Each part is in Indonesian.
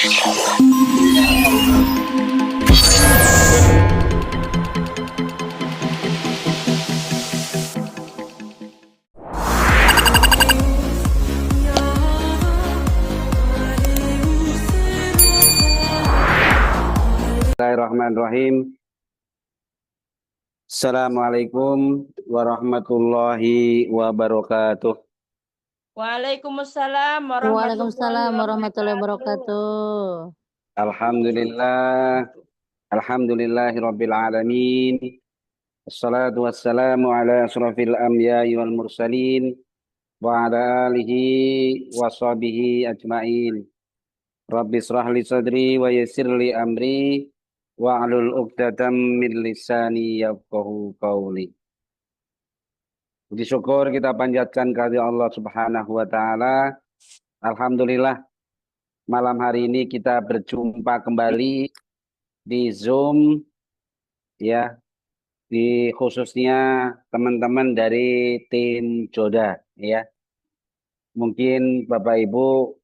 Bismillahirrahmanirrahim. Assalamualaikum warahmatullahi wabarakatuh. Waalaikumsalam warahmatullahi Waalaikumsalam warahmatullahi wabarakatuh. wabarakatuh. Alhamdulillah. Alhamdulillahirabbil alamin. Wassalatu wassalamu ala asrofil anbiya'i wal mursalin wa ala alihi wa sahbihi ajmain. Rabbi israh li sadri wa yassir li amri wa ahlul 'uqdatam min lisani yafqahu qawli. Puji syukur kita panjatkan kepada Allah Subhanahu wa taala. Alhamdulillah malam hari ini kita berjumpa kembali di Zoom ya, di khususnya teman-teman dari tim Joda ya. Mungkin Bapak Ibu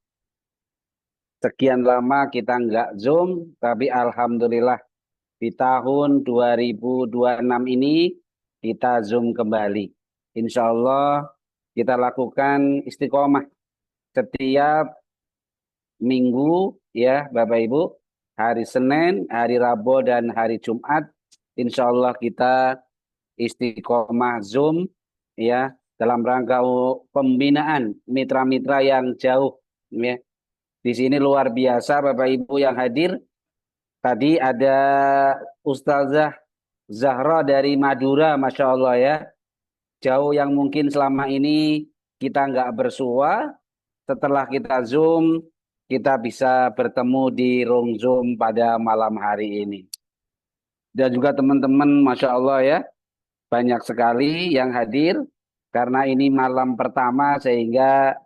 sekian lama kita nggak Zoom, tapi alhamdulillah di tahun 2026 ini kita Zoom kembali. Insya Allah kita lakukan istiqomah setiap minggu ya Bapak Ibu, hari Senin, hari Rabu dan hari Jumat. Insya Allah kita istiqomah Zoom ya dalam rangka pembinaan mitra-mitra yang jauh ya. Di sini luar biasa Bapak Ibu yang hadir. Tadi ada Ustazah Zahra dari Madura, Masya Allah ya. Jauh yang mungkin selama ini kita nggak bersua. Setelah kita Zoom, kita bisa bertemu di room Zoom pada malam hari ini. Dan juga teman-teman, Masya Allah ya, banyak sekali yang hadir. Karena ini malam pertama sehingga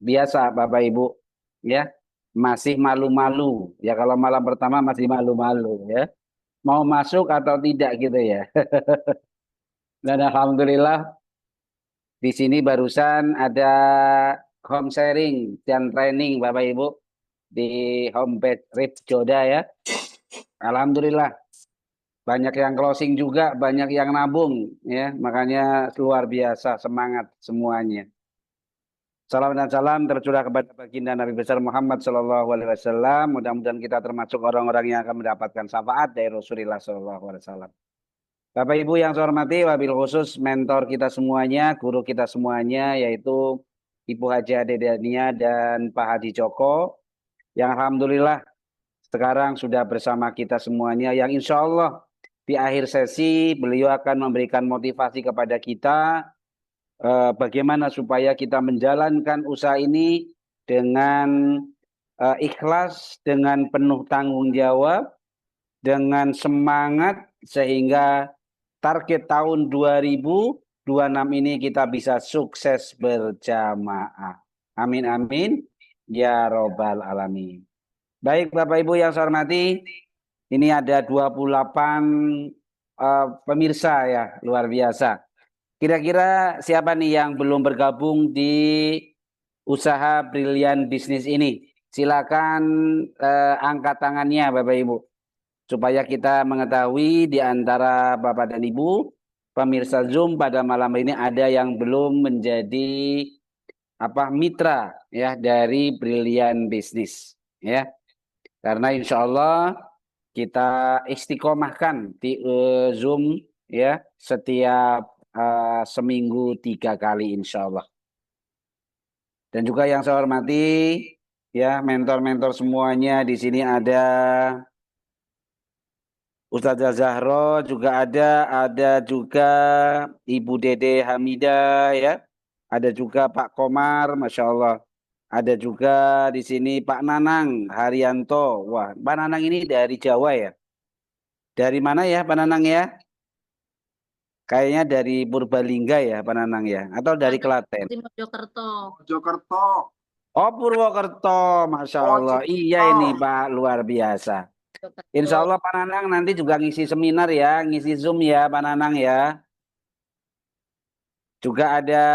biasa Bapak Ibu ya, masih malu-malu. Ya kalau malam pertama masih malu-malu ya. Mau masuk atau tidak gitu ya. Dan alhamdulillah di sini barusan ada home sharing dan training Bapak Ibu di homepage RIP Joda ya. Alhamdulillah banyak yang closing juga, banyak yang nabung ya. Makanya luar biasa semangat semuanya. Salam dan salam tercurah kepada baginda Nabi besar Muhammad Sallallahu Alaihi Wasallam. Mudah-mudahan kita termasuk orang-orang yang akan mendapatkan syafaat dari Rasulullah Sallallahu Alaihi Wasallam. Bapak Ibu yang saya hormati, wabil khusus mentor kita semuanya, guru kita semuanya, yaitu Ibu Haji Ade Dania dan Pak Hadi Joko, yang alhamdulillah sekarang sudah bersama kita semuanya, yang insya Allah di akhir sesi beliau akan memberikan motivasi kepada kita bagaimana supaya kita menjalankan usaha ini dengan ikhlas, dengan penuh tanggung jawab, dengan semangat sehingga target tahun 2026 ini kita bisa sukses berjamaah. Amin amin ya robbal alamin. Baik Bapak Ibu yang saya hormati, ini ada 28 pemirsa ya, luar biasa. Kira-kira siapa nih yang belum bergabung di usaha Brilian Bisnis ini? Silakan angkat tangannya Bapak Ibu. Supaya kita mengetahui di antara Bapak dan Ibu, pemirsa Zoom pada malam ini ada yang belum menjadi mitra ya dari Brilian Bisnis ya. Karena insya Allah kita istiqomahkan di Zoom ya setiap seminggu 3 kali insya Allah. Dan juga yang saya hormati ya mentor-mentor semuanya, di sini ada Ustazah Zahro juga ada juga Ibu Dede Hamida ya, ada juga Pak Komar, Masya Allah. Ada juga di sini Pak Nanang Haryanto. Wah, Pak Nanang ini dari Jawa ya. Dari mana ya Pak Nanang ya? Kayaknya dari Purbalingga ya Pak Nanang ya, atau dari Klaten? Mojokerto. Mojokerto. Oh Purwokerto, Masya Allah. Iya ini Pak, luar biasa. Insya Allah Pak Nanang nanti juga ngisi seminar ya, ngisi Zoom ya Pak Nanang ya. Juga ada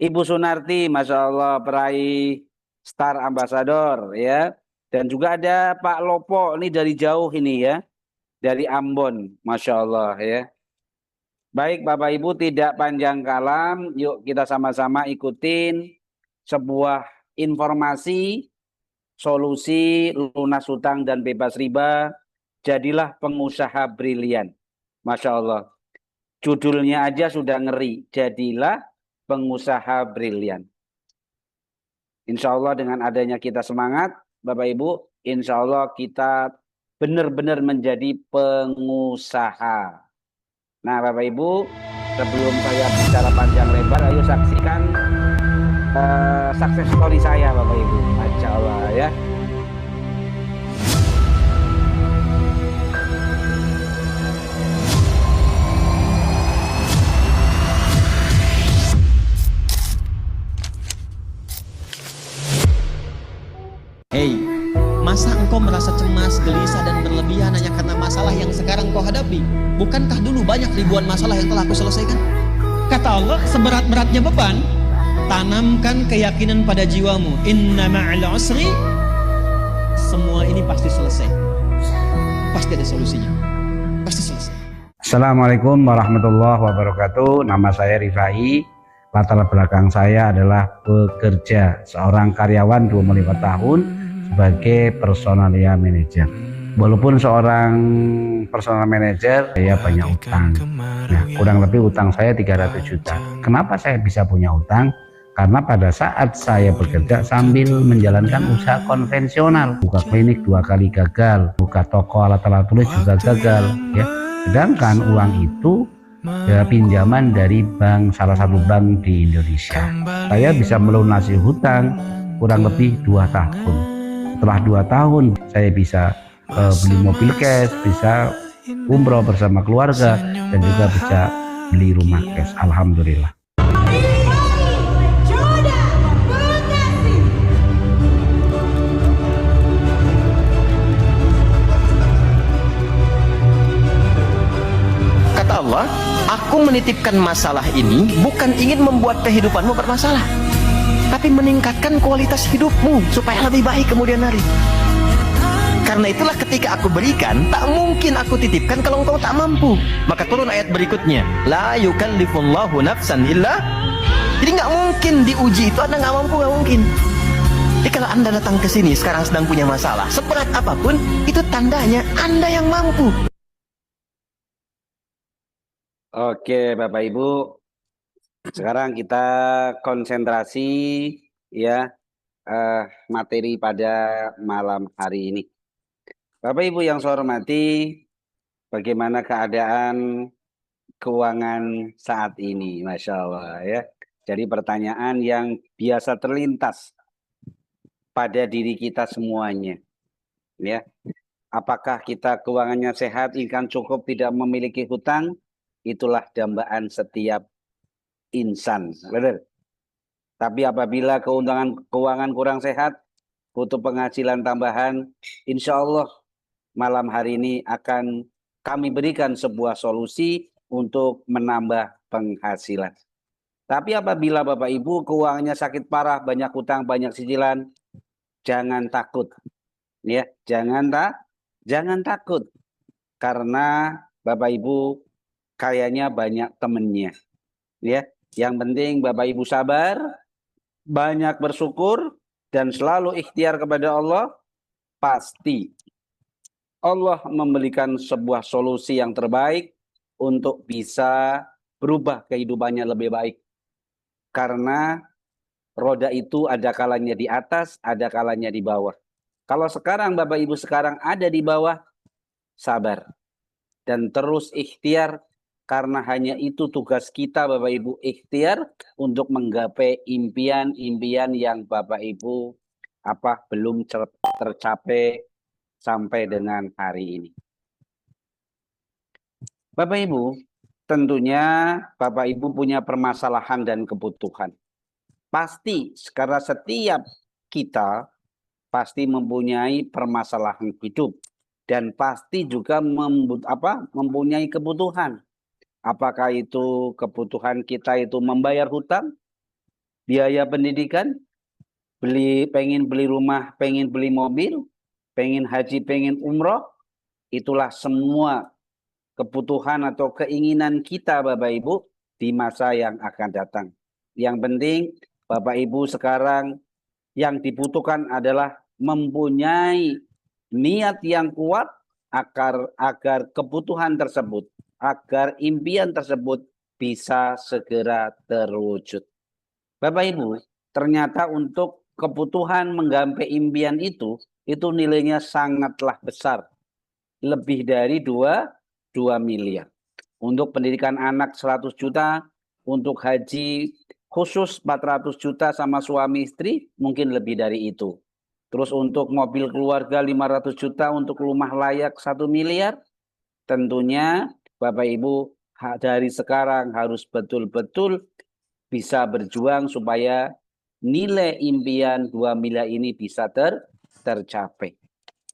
Ibu Sunarti, Masya Allah, peraih Star Ambassador ya. Dan juga ada Pak Lopo, ini dari jauh ini ya. Dari Ambon, Masya Allah ya. Baik Bapak Ibu, tidak panjang kalam, yuk kita sama-sama ikutin sebuah informasi, solusi lunas hutang dan bebas riba, jadilah pengusaha brilian. Masya Allah. Judulnya aja sudah ngeri, jadilah pengusaha brilian. Insya Allah dengan adanya kita semangat, Bapak Ibu, insya Allah kita benar-benar menjadi pengusaha. Nah Bapak Ibu, sebelum saya bicara panjang lebar, ayo saksikan sukses story saya Bapak Ibu. Masya Allah ya. Hei, masa engkau merasa cemas, gelisah, dan berlebihan hanya karena masalah yang sekarang kau hadapi? Bukankah dulu banyak ribuan masalah yang telah aku selesaikan? Kata Allah, seberat-beratnya beban, tanamkan keyakinan pada jiwamu. Inna ma'al usri, semua ini pasti selesai. Pasti ada solusinya. Pasti selesai. Assalamualaikum warahmatullahi wabarakatuh. Nama saya Rifai. Latar belakang saya adalah bekerja seorang karyawan 25 tahun sebagai personalia manager. Walaupun seorang personal manager, saya banyak utang. Nah, kurang lebih utang saya 300 juta. Kenapa saya bisa punya utang? Karena pada saat saya bekerja sambil menjalankan usaha konvensional, buka klinik 2 kali gagal, buka toko alat-alat tulis juga gagal, ya. Sedangkan uang itu pinjaman dari salah satu bank di Indonesia. Saya bisa melunasi hutang kurang lebih 2 tahun. Setelah 2 tahun saya bisa beli mobil cash, bisa umroh bersama keluarga, dan juga bisa beli rumah cash. Alhamdulillah. Kata Allah, aku menitipkan masalah ini bukan ingin membuat kehidupanmu bermasalah, tapi meningkatkan kualitas hidupmu supaya lebih baik kemudian hari. Karena itulah ketika aku berikan, tak mungkin aku titipkan kalau engkau tak mampu. Maka turun ayat berikutnya, la yukallifullahu nafsan illa. Jadi nggak mungkin diuji itu Anda nggak mampu, nggak mungkin. Jadi kalau Anda datang ke sini sekarang sedang punya masalah, seberat apapun, itu tandanya Anda yang mampu. Oke Bapak Ibu, sekarang kita konsentrasi ya materi pada malam hari ini. Bapak Ibu yang saya hormati, bagaimana keadaan keuangan saat ini? Masya Allah ya. Jadi pertanyaan yang biasa terlintas pada diri kita semuanya, ya. Apakah kita keuangannya sehat, income cukup, tidak memiliki hutang? Itulah dambaan setiap insan, benar. Tapi apabila keuangan kurang sehat, butuh penghasilan tambahan, insya Allah malam hari ini akan kami berikan sebuah solusi untuk menambah penghasilan. Tapi apabila Bapak Ibu keuangannya sakit parah, banyak hutang, banyak cicilan, jangan takut, ya, jangan takut, karena Bapak Ibu kayaknya banyak temennya, ya. Yang penting Bapak Ibu sabar, banyak bersyukur, dan selalu ikhtiar kepada Allah. Pasti Allah memberikan sebuah solusi yang terbaik untuk bisa berubah kehidupannya lebih baik. Karena roda itu ada kalanya di atas, ada kalanya di bawah. Kalau sekarang Bapak Ibu sekarang ada di bawah, sabar. Dan terus ikhtiar, karena hanya itu tugas kita Bapak Ibu, ikhtiar untuk menggapai impian-impian yang Bapak Ibu belum tercapai sampai dengan hari ini. Bapak Ibu, tentunya Bapak Ibu punya permasalahan dan kebutuhan. Pasti, karena setiap kita pasti mempunyai permasalahan hidup. Dan pasti juga mempunyai kebutuhan. Apakah itu kebutuhan kita itu membayar hutang, biaya pendidikan, pengen beli rumah, pengen beli mobil, pengen haji, pengen umroh, itulah semua kebutuhan atau keinginan kita Bapak Ibu di masa yang akan datang. Yang penting Bapak Ibu sekarang yang dibutuhkan adalah mempunyai niat yang kuat agar kebutuhan tersebut, agar impian tersebut bisa segera terwujud. Bapak Ibu, ternyata untuk kebutuhan menggapai impian itu nilainya sangatlah besar. Lebih dari 2 miliar. Untuk pendidikan anak 100 juta, untuk haji khusus 400 juta sama suami istri mungkin lebih dari itu. Terus untuk mobil keluarga 500 juta, untuk rumah layak 1 miliar. Tentunya Bapak Ibu dari sekarang harus betul-betul bisa berjuang supaya nilai impian 2 miliar ini bisa tercapai.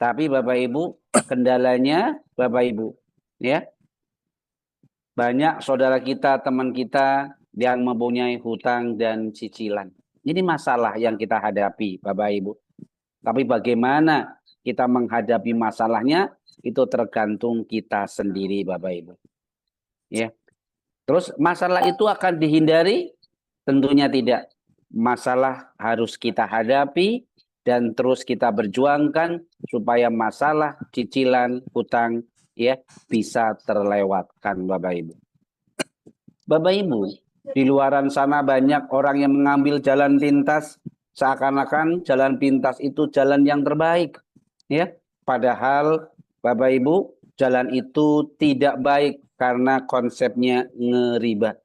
Tapi Bapak Ibu, kendalanya Bapak Ibu, ya, banyak saudara kita, teman kita yang mempunyai hutang dan cicilan. Ini masalah yang kita hadapi Bapak Ibu. Tapi bagaimana kita menghadapi masalahnya itu tergantung kita sendiri Bapak Ibu. Ya. Terus masalah itu akan dihindari? Tentunya tidak. Masalah harus kita hadapi dan terus kita berjuangkan supaya masalah cicilan hutang ya bisa terlewatkan Bapak Ibu. Bapak Ibu, di luaran sana banyak orang yang mengambil jalan pintas seakan-akan jalan pintas itu jalan yang terbaik ya. Padahal Bapak Ibu, jalan itu tidak baik karena konsepnya ngeriba.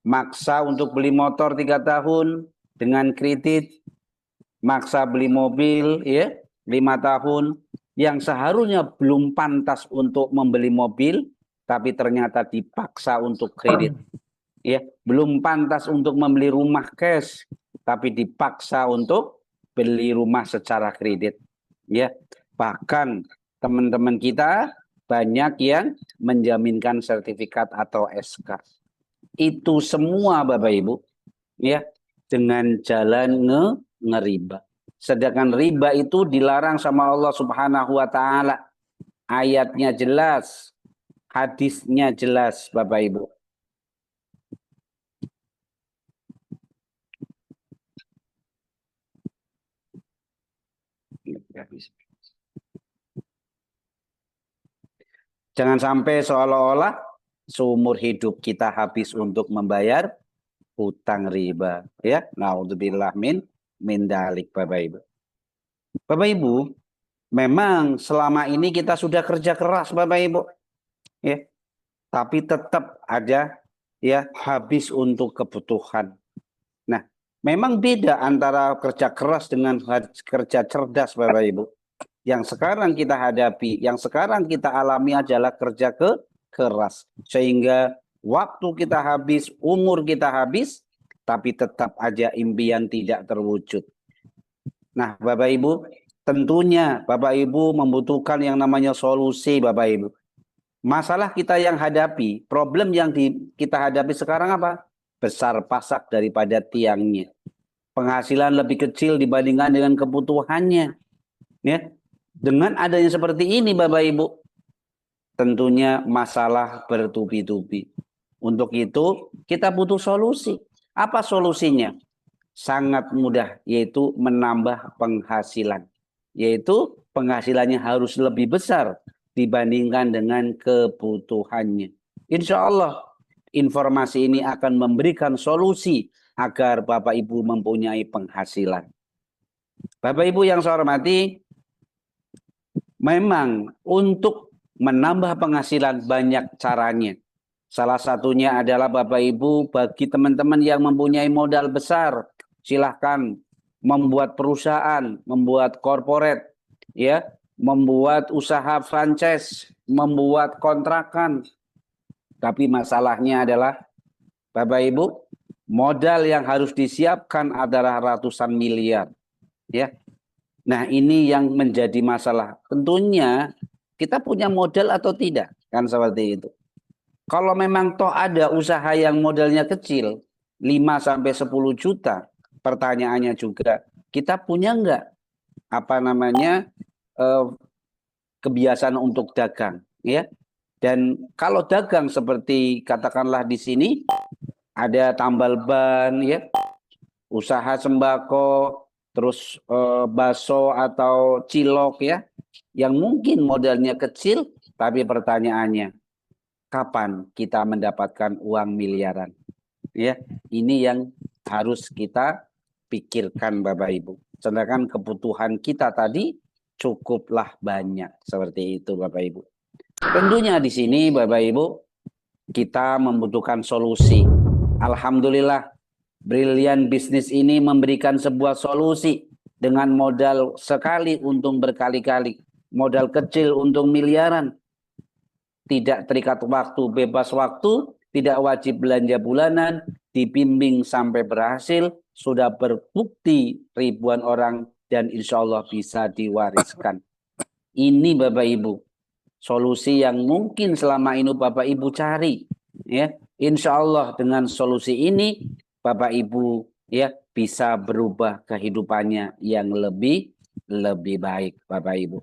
Maksa untuk beli motor 3 tahun dengan kredit, maksa beli mobil ya 5 tahun yang seharusnya belum pantas untuk membeli mobil tapi ternyata dipaksa untuk kredit ya, belum pantas untuk membeli rumah cash tapi dipaksa untuk beli rumah secara kredit ya. Bahkan teman-teman kita banyak yang menjaminkan sertifikat atau SK. Itu semua Bapak Ibu ya dengan jalan ngeriba. Sedangkan riba itu dilarang sama Allah Subhanahu wa taala. Ayatnya jelas, hadisnya jelas Bapak Ibu. Jangan sampai seolah-olah seumur hidup kita habis untuk membayar hutang riba ya. Naudzubillah min dalik Bapak Ibu. Bapak Ibu, memang selama ini kita sudah kerja keras Bapak Ibu. Ya. Tapi tetap aja ya habis untuk kebutuhan. Nah, memang beda antara kerja keras dengan kerja cerdas Bapak Ibu. Yang sekarang kita hadapi, yang sekarang kita alami adalah kerja keras. Sehingga waktu kita habis, umur kita habis, tapi tetap aja impian tidak terwujud. Nah Bapak Ibu, tentunya Bapak Ibu membutuhkan yang namanya solusi Bapak Ibu. Masalah kita yang hadapi, problem yang kita hadapi sekarang apa? Besar pasak daripada tiangnya. Penghasilan lebih kecil dibandingkan dengan kebutuhannya. Ya. Dengan adanya seperti ini Bapak Ibu, tentunya masalah bertubi-tubi. Untuk itu kita butuh solusi. Apa solusinya? Sangat mudah, yaitu menambah penghasilan. Yaitu penghasilannya harus lebih besar dibandingkan dengan kebutuhannya. Insya Allah informasi ini akan memberikan solusi agar Bapak Ibu mempunyai penghasilan. Bapak Ibu yang saya hormati, memang untuk menambah penghasilan banyak caranya. Salah satunya adalah Bapak Ibu bagi teman-teman yang mempunyai modal besar, silahkan membuat perusahaan, membuat corporate, ya, membuat usaha franchise, membuat kontrakan. Tapi masalahnya adalah Bapak Ibu, modal yang harus disiapkan adalah ratusan miliar, ya. Nah ini yang menjadi masalah. Tentunya kita punya modal atau tidak, kan seperti itu. Kalau memang toh ada usaha yang modalnya kecil, 5-10 juta, pertanyaannya juga, kita punya enggak kebiasaan untuk dagang, ya. Dan kalau dagang seperti katakanlah di sini ada tambal ban, ya, usaha sembako, terus bakso atau cilok, ya, yang mungkin modalnya kecil, tapi pertanyaannya, kapan kita mendapatkan uang miliaran? Ya, ini yang harus kita pikirkan Bapak Ibu. Sedangkan kebutuhan kita tadi cukuplah banyak, seperti itu Bapak Ibu. Tentunya di sini Bapak Ibu kita membutuhkan solusi. Alhamdulillah Brilliant Bisnis ini memberikan sebuah solusi dengan modal sekali untung berkali-kali. Modal kecil untung miliaran. Tidak terikat waktu, bebas waktu, tidak wajib belanja bulanan, dibimbing sampai berhasil, sudah berbukti ribuan orang dan insya Allah bisa diwariskan. Ini Bapak Ibu, solusi yang mungkin selama ini Bapak Ibu cari, ya. Insya Allah dengan solusi ini Bapak Ibu ya bisa berubah kehidupannya yang lebih baik Bapak Ibu.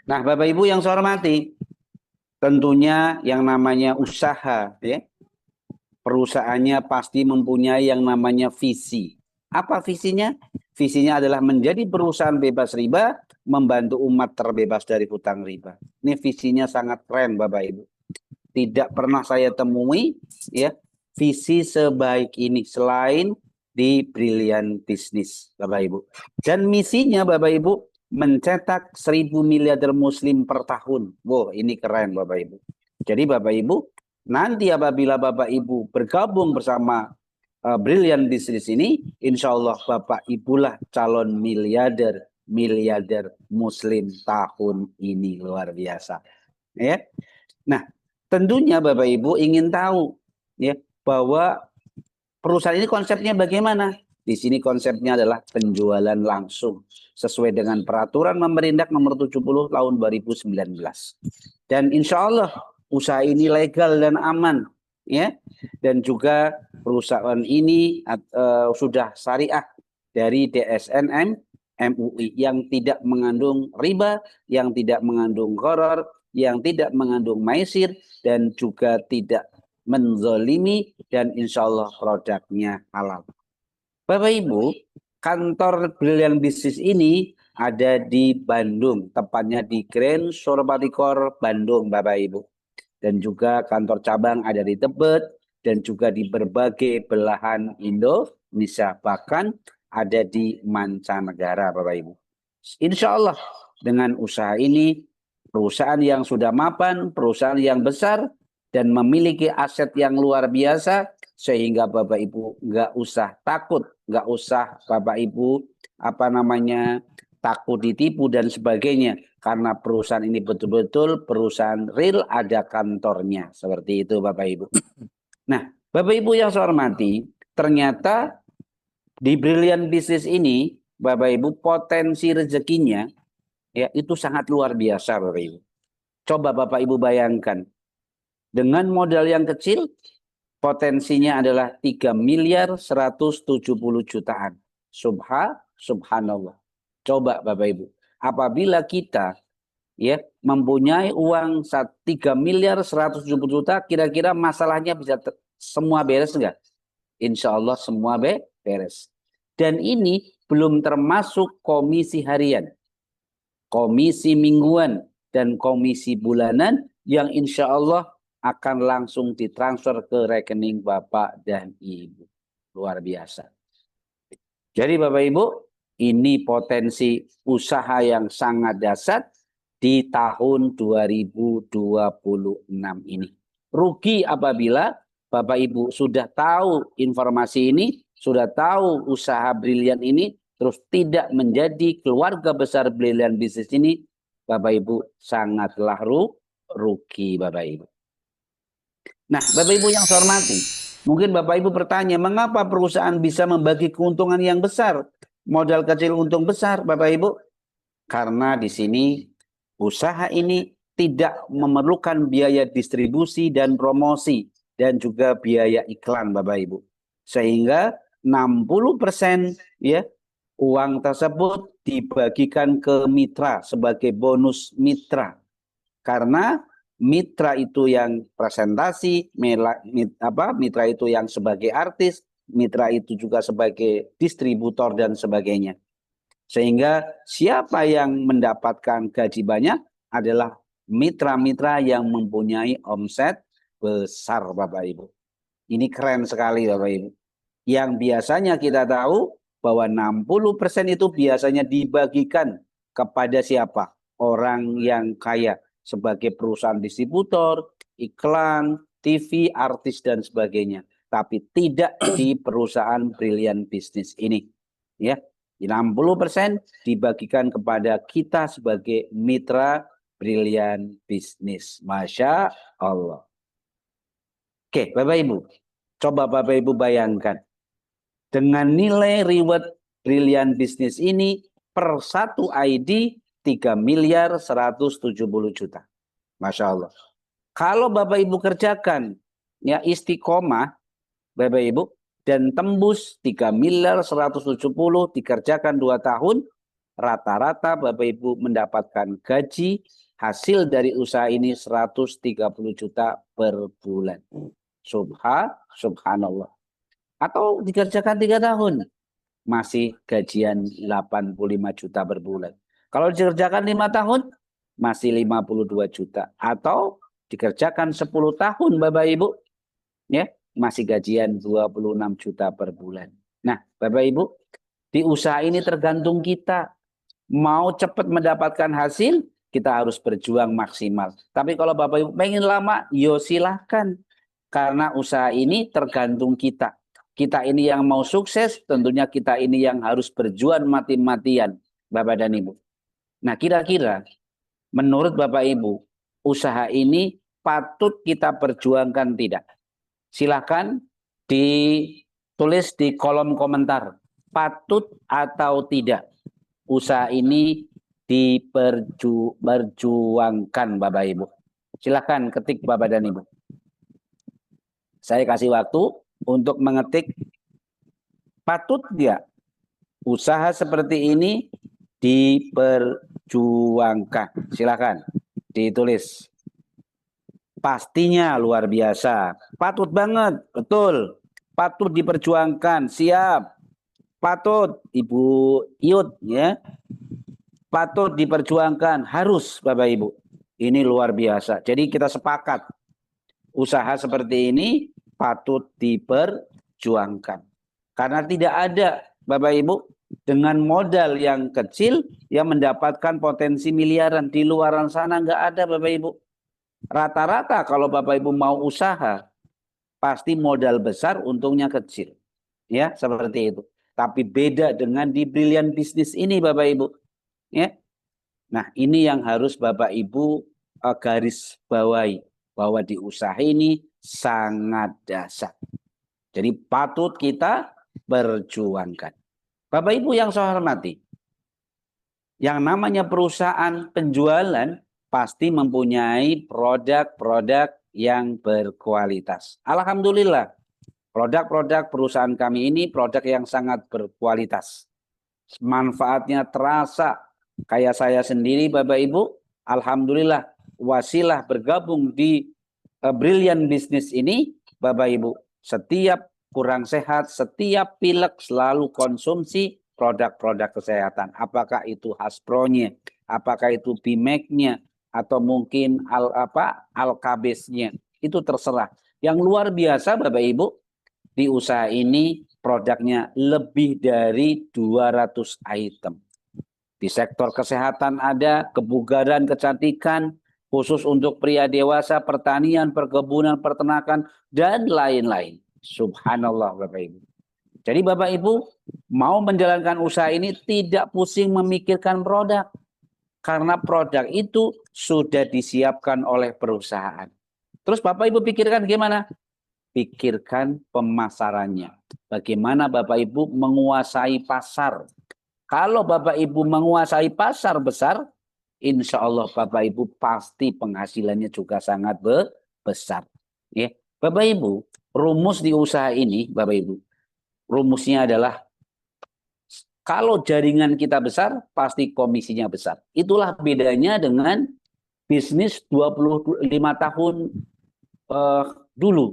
Nah, Bapak Ibu yang saya hormati, tentunya yang namanya usaha, ya, perusahaannya pasti mempunyai yang namanya visi. Apa visinya? Visinya adalah menjadi perusahaan bebas riba, membantu umat terbebas dari hutang riba. Ini visinya sangat keren, Bapak Ibu. Tidak pernah saya temui, ya, visi sebaik ini selain di Brilliant Bisnis, Bapak Ibu. Dan misinya, Bapak Ibu, mencetak 1.000 miliarder muslim per tahun. Wow, ini keren Bapak Ibu. Jadi Bapak Ibu, nanti apabila Bapak Ibu bergabung bersama Brilliant Bisnis ini, insya Allah Bapak Ibulah calon miliarder muslim tahun ini, luar biasa. Ya. Nah, tentunya Bapak Ibu ingin tahu ya bahwa perusahaan ini konsepnya bagaimana? Di sini konsepnya adalah penjualan langsung sesuai dengan peraturan Mendak nomor 70 tahun 2019. Dan insya Allah usaha ini legal dan aman, ya. Dan juga perusahaan ini sudah syariah dari DSN MUI yang tidak mengandung riba, yang tidak mengandung gharar, yang tidak mengandung maisir, dan juga tidak menzolimi, dan insya Allah produknya halal. Bapak Ibu, kantor Brilliant Bisnis ini ada di Bandung, tepatnya di Grand Surabaya Bandung, Bapak Ibu. Dan juga kantor cabang ada di Tebet dan juga di berbagai belahan Indonesia, bahkan ada di mancanegara, Bapak Ibu. Insya Allah dengan usaha ini, perusahaan yang sudah mapan, perusahaan yang besar, dan memiliki aset yang luar biasa, sehingga Bapak Ibu nggak usah takut, nggak usah Bapak Ibu takut ditipu dan sebagainya, karena perusahaan ini betul-betul perusahaan real, ada kantornya, seperti itu Bapak Ibu. Nah, Bapak Ibu yang saya hormati, ternyata di Brilliant Bisnis ini Bapak Ibu potensi rezekinya ya itu sangat luar biasa Bapak Ibu. Coba Bapak Ibu bayangkan, dengan modal yang kecil potensinya adalah 3 miliar 170 jutaan. Subhanallah. Coba Bapak Ibu, apabila kita ya mempunyai uang 3 miliar 170 juta, kira-kira masalahnya bisa semua beres enggak? Insya Allah semua beres. Dan ini belum termasuk komisi harian, komisi mingguan, dan komisi bulanan yang insya Allah akan langsung ditransfer ke rekening Bapak dan Ibu. Luar biasa. Jadi Bapak Ibu, ini potensi usaha yang sangat dahsyat di tahun 2026 ini. Rugi apabila Bapak Ibu sudah tahu informasi ini, sudah tahu usaha Brilliant ini, terus tidak menjadi keluarga besar Brilliant Bisnis ini, Bapak Ibu sangatlah rugi Bapak Ibu. Nah, Bapak Ibu yang saya hormati, mungkin Bapak Ibu bertanya, mengapa perusahaan bisa membagi keuntungan yang besar? Modal kecil untung besar, Bapak Ibu. Karena di sini usaha ini tidak memerlukan biaya distribusi dan promosi dan juga biaya iklan, Bapak Ibu. Sehingga 60% ya uang tersebut dibagikan ke mitra sebagai bonus mitra. Karena mitra itu yang presentasi, mitra itu yang sebagai artis, mitra itu juga sebagai distributor dan sebagainya. Sehingga siapa yang mendapatkan gaji banyak adalah mitra-mitra yang mempunyai omset besar, Bapak Ibu. Ini keren sekali, Bapak Ibu. Yang biasanya kita tahu bahwa 60% itu biasanya dibagikan kepada siapa? Orang yang kaya sebagai perusahaan distributor, iklan, TV, artis dan sebagainya. Tapi tidak di perusahaan Brilliant Business ini. Ya, 60% dibagikan kepada kita sebagai mitra Brilliant Business. Masya Allah. Oke, Bapak Ibu. Coba Bapak Ibu bayangkan. Dengan nilai reward Brilliant Business ini per satu ID 3 miliar 170 juta. Masya Allah. Kalau Bapak Ibu kerjakan ya istiqomah Bapak Ibu dan tembus 3 miliar 170 dikerjakan 2 tahun, rata-rata Bapak Ibu mendapatkan gaji hasil dari usaha ini 130 juta per bulan. Subhanallah. Atau dikerjakan 3 tahun, masih gajian 85 juta per bulan. Kalau dikerjakan 5 tahun, masih 52 juta. Atau dikerjakan 10 tahun Bapak Ibu, ya masih gajian 26 juta per bulan. Nah Bapak Ibu, di usaha ini tergantung kita. Mau cepat mendapatkan hasil, kita harus berjuang maksimal. Tapi kalau Bapak Ibu pengen lama, yo silahkan. Karena usaha ini tergantung kita. Kita ini yang mau sukses, tentunya kita ini yang harus berjuang mati-matian, Bapak dan Ibu. Nah, kira-kira menurut Bapak Ibu, usaha ini patut kita perjuangkan tidak? Silakan ditulis di kolom komentar, patut atau tidak usaha ini diperjuangkan, Bapak Ibu. Silakan ketik Bapak dan Ibu. Saya kasih waktu untuk mengetik patut dia usaha seperti ini diperjuangkan. Silakan ditulis. Pastinya luar biasa. Patut banget, betul. Patut diperjuangkan, siap. Patut Ibu Iut ya. Patut diperjuangkan, harus Bapak Ibu. Ini luar biasa. Jadi kita sepakat. Usaha seperti ini patut diperjuangkan. Karena tidak ada Bapak Ibu dengan modal yang kecil yang mendapatkan potensi miliaran. Di luar sana nggak ada Bapak Ibu. Rata-rata kalau Bapak Ibu mau usaha, pasti modal besar untungnya kecil. Ya, seperti itu. Tapi beda dengan di Brilliant Business ini Bapak Ibu. Ya. Nah, ini yang harus Bapak Ibu garis bawahi. Bahwa di usaha ini sangat dahsyat. Jadi patut kita perjuangkan. Bapak Ibu yang saya hormati, yang namanya perusahaan penjualan pasti mempunyai produk-produk yang berkualitas. Alhamdulillah, produk-produk perusahaan kami ini produk yang sangat berkualitas. Manfaatnya terasa. Kayak saya sendiri Bapak Ibu, alhamdulillah wasilah bergabung di Brilliant Business ini, Bapak Ibu, setiap kurang sehat, setiap pilek selalu konsumsi produk-produk kesehatan. Apakah itu Hasbro-nya, apakah itu Bimek-nya, atau mungkin Alkabes-nya. Itu terserah. Yang luar biasa Bapak Ibu, di usaha ini produknya lebih dari 200 item. Di sektor kesehatan ada, kebugaran, kecantikan, khusus untuk pria dewasa, pertanian, perkebunan, peternakan, dan lain-lain. Subhanallah Bapak Ibu. Jadi Bapak Ibu mau menjalankan usaha ini tidak pusing memikirkan produk. Karena produk itu sudah disiapkan oleh perusahaan. Terus Bapak Ibu pikirkan gimana? Pikirkan pemasarannya. Bagaimana Bapak Ibu menguasai pasar. Kalau Bapak Ibu menguasai pasar besar, insya Allah Bapak Ibu pasti penghasilannya juga sangat besar. Ya. Bapak Ibu, rumus di usaha ini Bapak Ibu, rumusnya adalah kalau jaringan kita besar, pasti komisinya besar. Itulah bedanya dengan bisnis 25 tahun dulu.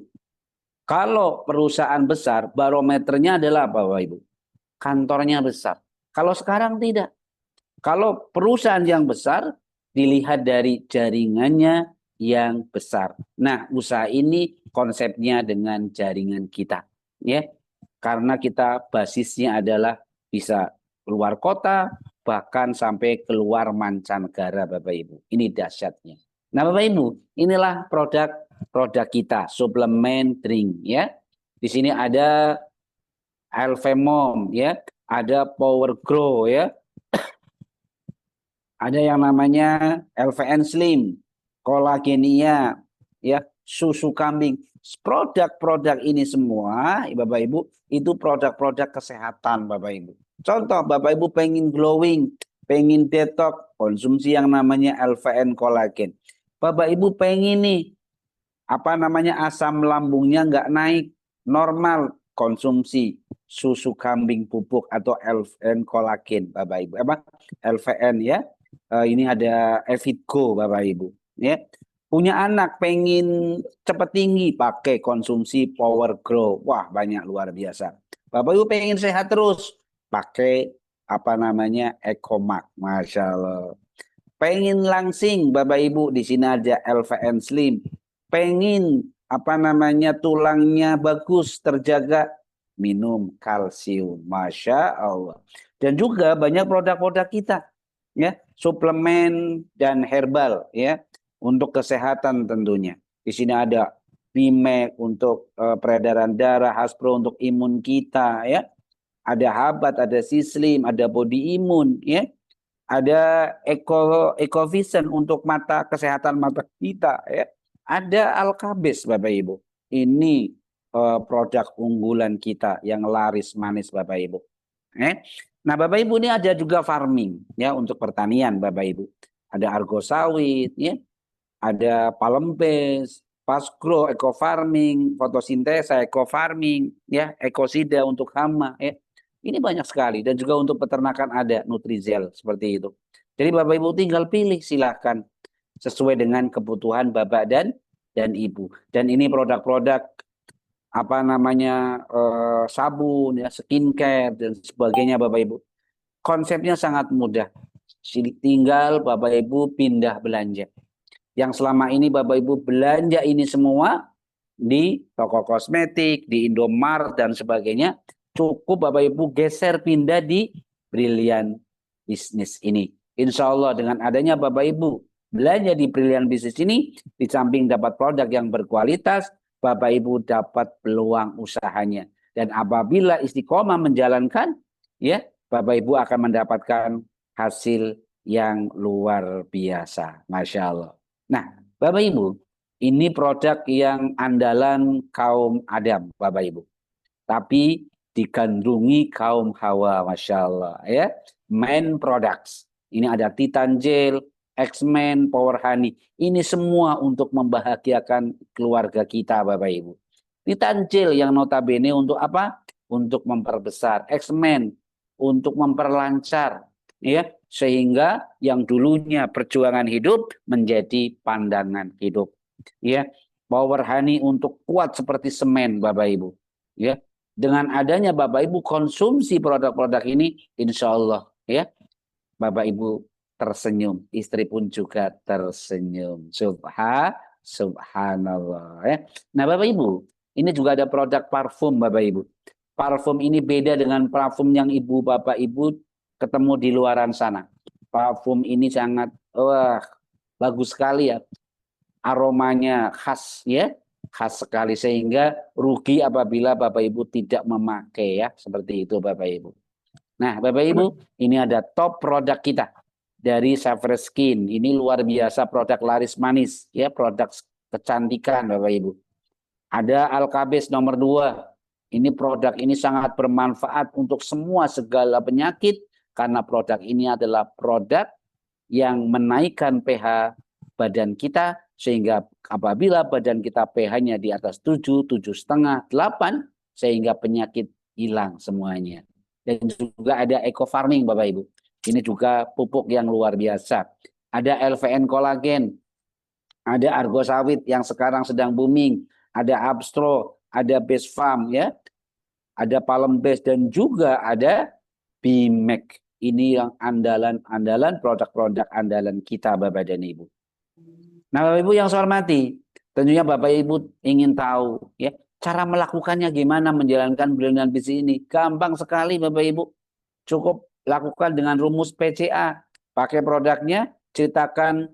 Kalau perusahaan besar, barometernya adalah Bapak Ibu, kantornya besar. Kalau sekarang tidak. Kalau perusahaan yang besar, dilihat dari jaringannya yang besar. Nah, usaha ini konsepnya dengan jaringan kita, ya. Karena kita basisnya adalah bisa keluar kota, bahkan sampai keluar mancanegara, Bapak Ibu. Ini dahsyatnya. Nah, Bapak Ibu, inilah produk kita, suplemen drink, ya. Di sini ada Alfamom, ya, ada Power Grow, ya. Ada yang namanya LVN Slim, Kolagenia, ya, susu kambing. Produk-produk ini semua, Bapak Ibu, itu produk-produk kesehatan, Bapak Ibu. Contoh, Bapak Ibu pengen glowing, pengen detox, konsumsi yang namanya LVN kolagen. Bapak Ibu pengen nih, asam lambungnya nggak naik, normal, konsumsi susu kambing pupuk atau LVN kolagen, Bapak Ibu. LVN, ya. Ini ada Evitgo, Bapak Ibu, ya. Punya anak pengen cepat tinggi, pakai konsumsi Power Grow. Wah, banyak, luar biasa. Bapak Ibu pengen sehat terus, pakai Ecomax. Masya Allah. Pengen langsing, Bapak Ibu, di sini ada LVN Slim. Pengen tulangnya bagus, terjaga, minum kalsium. Masya Allah. Dan juga banyak produk-produk kita, ya, suplemen dan herbal, ya, untuk kesehatan tentunya. Di sini ada Bimek untuk peredaran darah, Haspro untuk imun kita, ya. Ada Habat, ada Sislim, ada body imun, ya. Ada Ecovision untuk kesehatan mata kita, ya. Ada Alkabes, Bapak Ibu. Ini produk unggulan kita yang laris manis, Bapak Ibu. Nah, Bapak Ibu, ini ada juga farming, ya, untuk pertanian, Bapak Ibu. Ada argo sawit, ya. Ada palembes, pasgrow, eco farming, fotosintesa, eco farming, ya, ekosida untuk hama, ya. Ini banyak sekali, dan juga untuk peternakan ada Nutrizel seperti itu. Jadi Bapak Ibu tinggal pilih, silahkan sesuai dengan kebutuhan Bapak dan Ibu. Dan ini produk-produk sabun, ya, skincare dan sebagainya, Bapak Ibu. Konsepnya sangat mudah. Tinggal Bapak Ibu pindah belanja. Yang selama ini Bapak Ibu belanja ini semua di toko kosmetik, di Indomaret dan sebagainya, cukup Bapak Ibu geser pindah di Brilian Bisnis ini. Insya Allah dengan adanya Bapak Ibu belanja di Brilian Bisnis ini, di samping dapat produk yang berkualitas, Bapak Ibu dapat peluang usahanya. Dan apabila istiqomah menjalankan, ya, Bapak Ibu akan mendapatkan hasil yang luar biasa. Masya Allah. Nah, Bapak Ibu, ini produk yang andalan kaum Adam, Bapak Ibu. Tapi digandrungi kaum Hawa, Masya Allah, ya. Main products. Ini ada Titan Gel, X-Men, Power Honey. Ini semua untuk membahagiakan keluarga kita, Bapak Ibu. Titan Gel yang notabene untuk apa? Untuk memperbesar. X-Men untuk memperlancar, ya, sehingga yang dulunya perjuangan hidup menjadi pandangan hidup, ya. Power Honey untuk kuat seperti semen, Bapak Ibu, ya. Dengan adanya Bapak Ibu konsumsi produk-produk ini, insya Allah, ya, Bapak Ibu tersenyum, istri pun juga tersenyum. Subhanallah, ya. Nah, Bapak Ibu, ini juga ada produk parfum, Bapak Ibu. Parfum ini beda dengan parfum yang Ibu Bapak Ibu ketemu di luaran sana. Parfum ini sangat bagus sekali, ya. Aromanya khas, ya. Khas sekali, sehingga rugi apabila Bapak Ibu tidak memakai, ya. Seperti itu, Bapak Ibu. Nah, Bapak Ibu, ini ada top produk kita dari Saver Skin. Ini luar biasa, produk laris manis, ya, produk kecantikan, Bapak Ibu. Ada Alkabes nomor 2. Ini produk ini sangat bermanfaat untuk semua segala penyakit, karena produk ini adalah produk yang menaikkan pH badan kita, sehingga apabila badan kita pH-nya di atas 7, 7,5, 8, sehingga penyakit hilang semuanya. Dan juga ada eco farming Bapak Ibu. Ini juga pupuk yang luar biasa. Ada LVN kolagen, ada argo sawit yang sekarang sedang booming, ada Abstro, ada Base Farm ya, ada Palm Base dan juga ada Bimek. Ini yang andalan-andalan produk-produk andalan kita Bapak dan Ibu. Nah, Bapak Ibu yang saya hormati, tentunya Bapak Ibu ingin tahu ya, cara melakukannya gimana menjalankan brilliant bisnis ini. Gampang sekali Bapak Ibu. Cukup lakukan dengan rumus PCA. Pakai produknya, ceritakan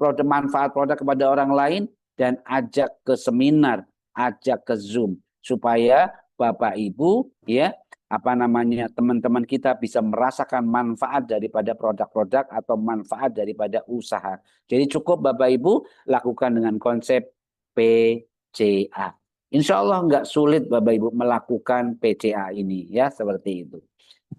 produk manfaat produk kepada orang lain dan ajak ke seminar, ajak ke Zoom supaya Bapak Ibu ya, teman-teman kita bisa merasakan manfaat daripada produk-produk atau manfaat daripada usaha. Jadi cukup Bapak Ibu lakukan dengan konsep PCA. Insya Allah nggak sulit Bapak Ibu melakukan PCA ini ya, seperti itu.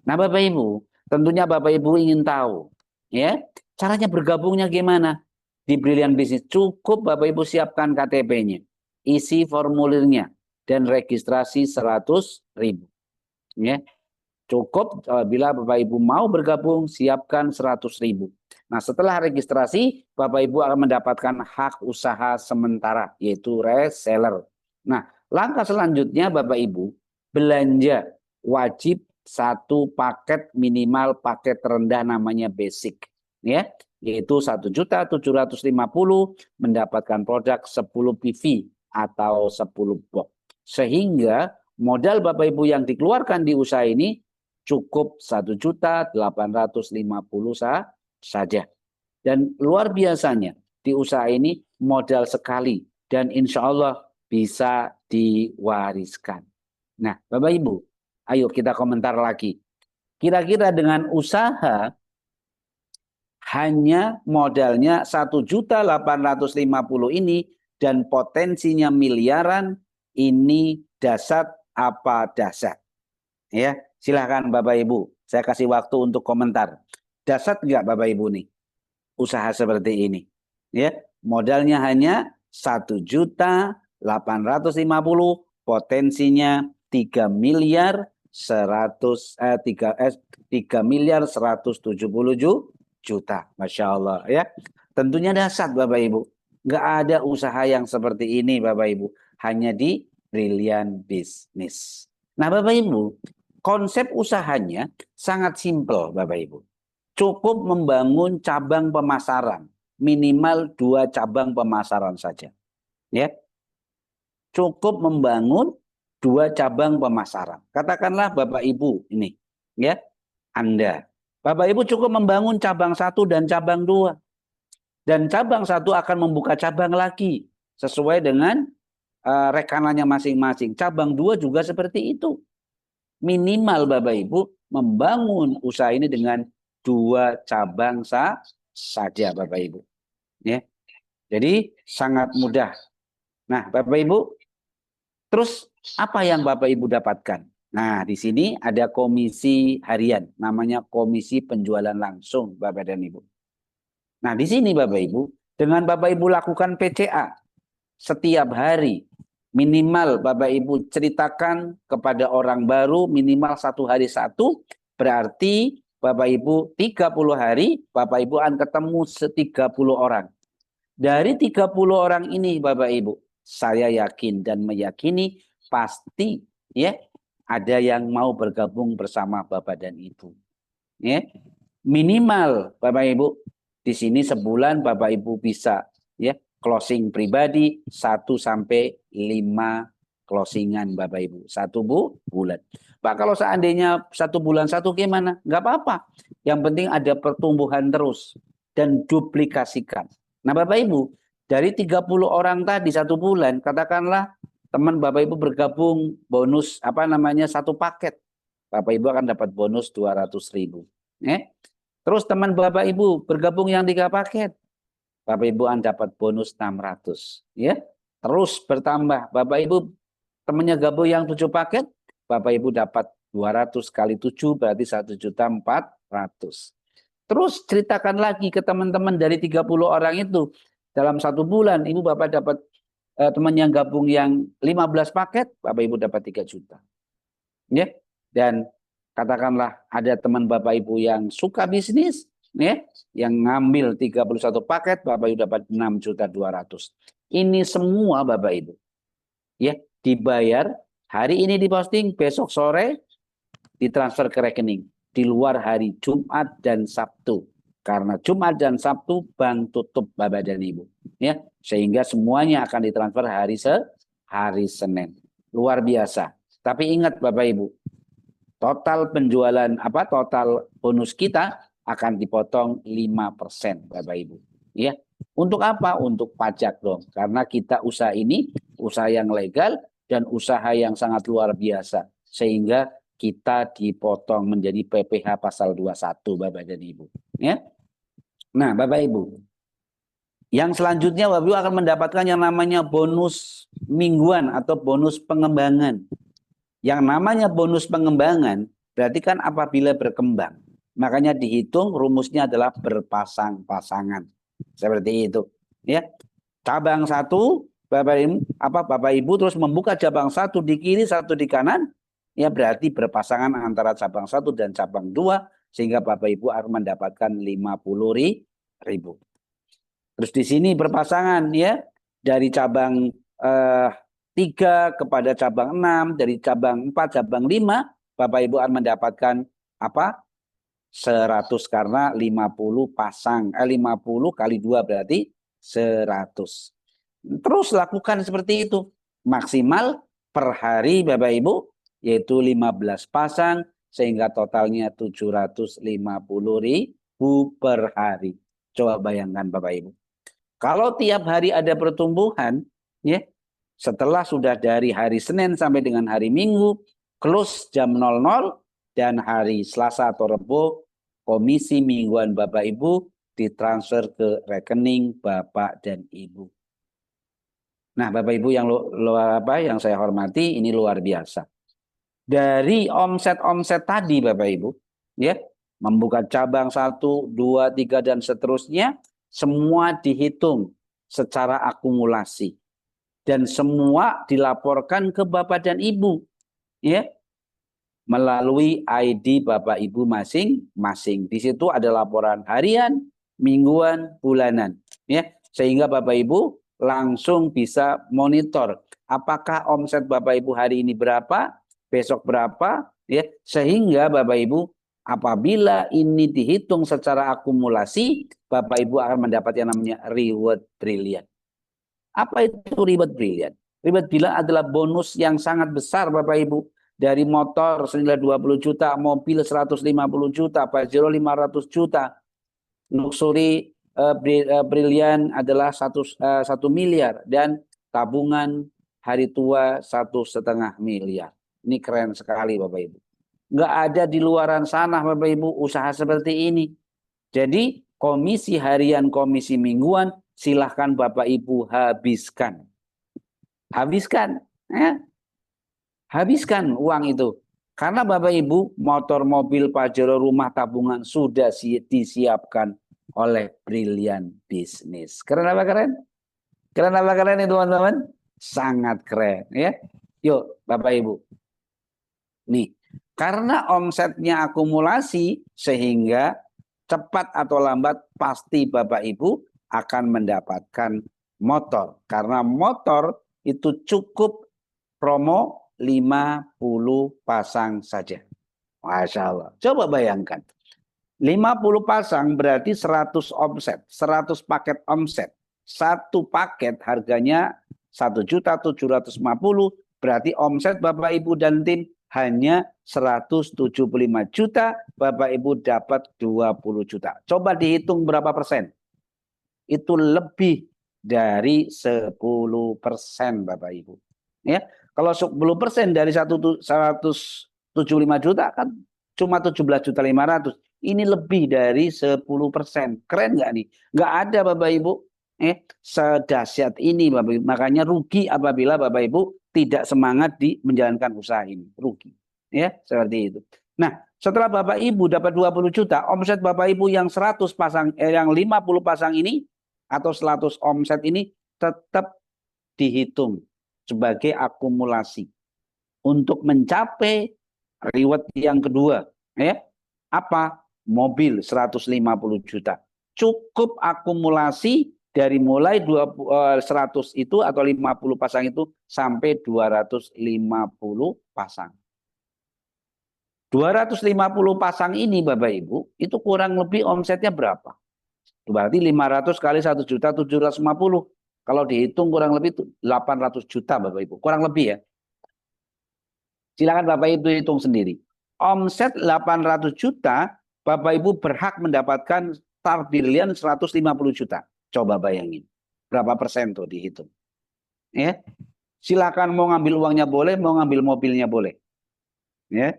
Nah Bapak Ibu, tentunya Bapak Ibu ingin tahu ya, caranya bergabungnya gimana? Di Brilliant Business cukup Bapak Ibu siapkan KTP-nya, isi formulirnya dan registrasi 100.000. Ya. Cukup bila Bapak Ibu mau bergabung siapkan 100.000. Nah, setelah registrasi Bapak Ibu akan mendapatkan hak usaha sementara yaitu reseller. Nah, langkah selanjutnya Bapak Ibu belanja wajib satu paket, minimal paket terendah namanya basic ya, yaitu 1.750.000 mendapatkan produk 10 PV atau 10 box. Sehingga modal Bapak Ibu yang dikeluarkan di usaha ini cukup 1.850.000 saja. Dan luar biasanya di usaha ini modal sekali dan insya Allah bisa diwariskan. Nah Bapak Ibu, ayo kita komentar lagi. Kira-kira dengan usaha hanya modalnya 1.850.000 ini dan potensinya miliaran, ini dasar apa dasar? Ya, silahkan Bapak Ibu. Saya kasih waktu untuk komentar. Dasar nggak Bapak Ibu nih usaha seperti ini? Ya, modalnya hanya 1.850.000, potensinya 3 miliar 170 juta, Masya Allah ya. Tentunya dasar Bapak Ibu. Nggak ada usaha yang seperti ini Bapak Ibu. Hanya di Brilliant Business. Nah Bapak Ibu, konsep usahanya sangat simpel Bapak Ibu. Cukup membangun cabang pemasaran. Minimal 2 cabang pemasaran saja. Ya. Cukup membangun 2 cabang pemasaran. Katakanlah Bapak Ibu ini. Ya, Anda. Bapak Ibu cukup membangun cabang 1 dan cabang 2. Dan cabang 1 akan membuka cabang lagi. Sesuai dengan rekanannya masing-masing. Cabang 2 juga seperti itu. Minimal Bapak Ibu membangun usaha ini dengan 2 cabang saja Bapak Ibu. Ya. Jadi sangat mudah. Nah Bapak Ibu, terus apa yang Bapak Ibu dapatkan? Nah di sini ada komisi harian. Namanya komisi penjualan langsung Bapak dan Ibu. Nah di sini Bapak Ibu, dengan Bapak Ibu lakukan PCA setiap hari. Minimal Bapak Ibu ceritakan kepada orang baru minimal 1 hari 1. Berarti Bapak Ibu 30 hari Bapak Ibu akan ketemu 30 orang. Dari 30 orang ini Bapak Ibu, saya yakin dan meyakini pasti ya ada yang mau bergabung bersama Bapak dan Ibu. Ya. Minimal Bapak Ibu di sini sebulan Bapak Ibu bisa ya closing pribadi 1 sampai 5 closingan Bapak Ibu. 1 bulan. Pak kalau seandainya 1 bulan 1 gimana? Enggak apa-apa. Yang penting ada pertumbuhan terus dan duplikasikan. Nah Bapak Ibu, dari 30 orang tadi 1 bulan, katakanlah teman Bapak Ibu bergabung bonus 1 paket. Bapak Ibu akan dapat bonus 200.000. Terus teman Bapak Ibu bergabung yang 3 paket. Bapak Ibu akan dapat bonus 600. Ya. Terus bertambah. Bapak Ibu temannya gabung yang 7 paket. Bapak Ibu dapat 200 kali 7 berarti 1.400.000. Terus ceritakan lagi ke teman-teman dari 30 orang itu. Dalam 1 bulan Ibu Bapak dapat teman yang gabung yang 15 paket. Bapak Ibu dapat 3 juta. ya. Dan katakanlah ada teman Bapak Ibu yang suka bisnis, ya, yang ngambil 31 paket, Bapak Ibu dapat 6.200.000. Ini semua Bapak Ibu, ya, dibayar hari ini diposting, besok sore ditransfer ke rekening di luar hari Jumat dan Sabtu. Karena Jumat dan Sabtu bank tutup Bapak dan Ibu, ya, sehingga semuanya akan ditransfer hari Senin. Luar biasa. Tapi ingat Bapak Ibu, total penjualan total bonus kita akan dipotong 5% Bapak Ibu. Ya. Untuk apa? Untuk pajak dong. Karena kita usaha ini usaha yang legal dan usaha yang sangat luar biasa. Sehingga kita dipotong menjadi PPh pasal 21 Bapak dan Ibu. Ya. Nah, Bapak Ibu, yang selanjutnya Bapak Ibu akan mendapatkan yang namanya bonus mingguan atau bonus pengembangan. Yang namanya bonus pengembangan berarti kan apabila berkembang. Makanya dihitung rumusnya adalah berpasang-pasangan. Seperti itu. Ya. Cabang 1, Bapak Ibu terus membuka cabang 1 di kiri, 1 di kanan. Ya berarti berpasangan antara cabang 1 dan cabang 2. Sehingga Bapak Ibu akan mendapatkan 50.000. Terus di sini berpasangan ya. Dari cabang 3 kepada cabang 6, dari cabang 4, cabang 5, Bapak Ibu akan mendapatkan 100 karena 50 pasang. 50 kali 2 berarti 100. Terus lakukan seperti itu. Maksimal per hari Bapak Ibu yaitu 15 pasang sehingga totalnya 750.000 per hari. Coba bayangkan Bapak Ibu. Kalau tiap hari ada pertumbuhan, ya, setelah sudah dari hari Senin sampai dengan hari Minggu, close jam 00, dan hari Selasa atau Rebo, komisi mingguan Bapak Ibu ditransfer ke rekening Bapak dan Ibu. Nah, Bapak Ibu yang saya hormati, ini luar biasa. Dari omset-omset tadi Bapak Ibu, ya, membuka cabang 1, 2, 3 dan seterusnya, semua dihitung secara akumulasi. Dan semua dilaporkan ke Bapak dan Ibu, ya, melalui ID Bapak Ibu masing-masing. Di situ ada laporan harian, mingguan, bulanan, ya, sehingga Bapak Ibu langsung bisa monitor apakah omset Bapak Ibu hari ini berapa, besok berapa, ya, sehingga Bapak Ibu apabila ini dihitung secara akumulasi, Bapak Ibu akan mendapat yang namanya reward brilliant. Apa itu reward brilliant? Reward brilliant adalah bonus yang sangat besar Bapak Ibu. Dari motor senilai 20 juta, mobil 150 juta, Pajero 500 juta. Luxury brilliant adalah 1 miliar. Dan tabungan hari tua 1,5 miliar. Ini keren sekali Bapak Ibu. Nggak ada di luaran sana Bapak Ibu usaha seperti ini. Jadi komisi harian, komisi mingguan, silahkan Bapak Ibu habiskan. Habiskan. Ya. Habiskan uang itu. Karena Bapak Ibu motor, mobil, Pajero, rumah, tabungan sudah disiapkan oleh Brilliant Business. Keren apa keren? Keren apa keren nih teman-teman? Sangat keren ya. Yuk Bapak Ibu. Nih, karena omsetnya akumulasi sehingga cepat atau lambat pasti Bapak Ibu akan mendapatkan motor. Karena motor itu cukup promo 50 pasang saja. Masya Allah. Coba bayangkan. 50 pasang berarti 100 omset. 100 paket omset. Satu paket harganya 1.750.000. Berarti omset Bapak Ibu dan tim hanya 175 juta, Bapak Ibu dapat 20 juta. Coba dihitung berapa persen? Itu lebih dari 10% Bapak Ibu. Ya, kalau 10% dari 175 juta kan cuma 17.500.000. Ini lebih dari 10%. Keren nggak nih? Nggak ada Bapak Ibu. Sedahsyat ini Bapak Ibu. Makanya rugi apabila Bapak Ibu tidak semangat di menjalankan usaha ini. Rugi. Ya, seperti itu. Nah, setelah Bapak Ibu dapat 20 juta, omset Bapak Ibu yang 100 pasang, yang 50 pasang ini, atau 100 omset ini tetap dihitung sebagai akumulasi. Untuk mencapai Reward yang kedua, ya. Apa? Mobil 150 juta. Cukup akumulasi dari mulai 100 itu atau 50 pasang itu sampai 250 pasang. 250 pasang ini Bapak Ibu, itu kurang lebih omsetnya berapa? Berarti 500 kali 1.750.000. Kalau dihitung kurang lebih 800 juta Bapak Ibu. Kurang lebih ya. Silakan Bapak Ibu hitung sendiri. Omset 800 juta, Bapak Ibu berhak mendapatkan star brilliant 150 juta. Coba bayangin. Berapa persen tuh dihitung. Ya. Silakan mau ngambil uangnya boleh, mau ngambil mobilnya boleh. Ya.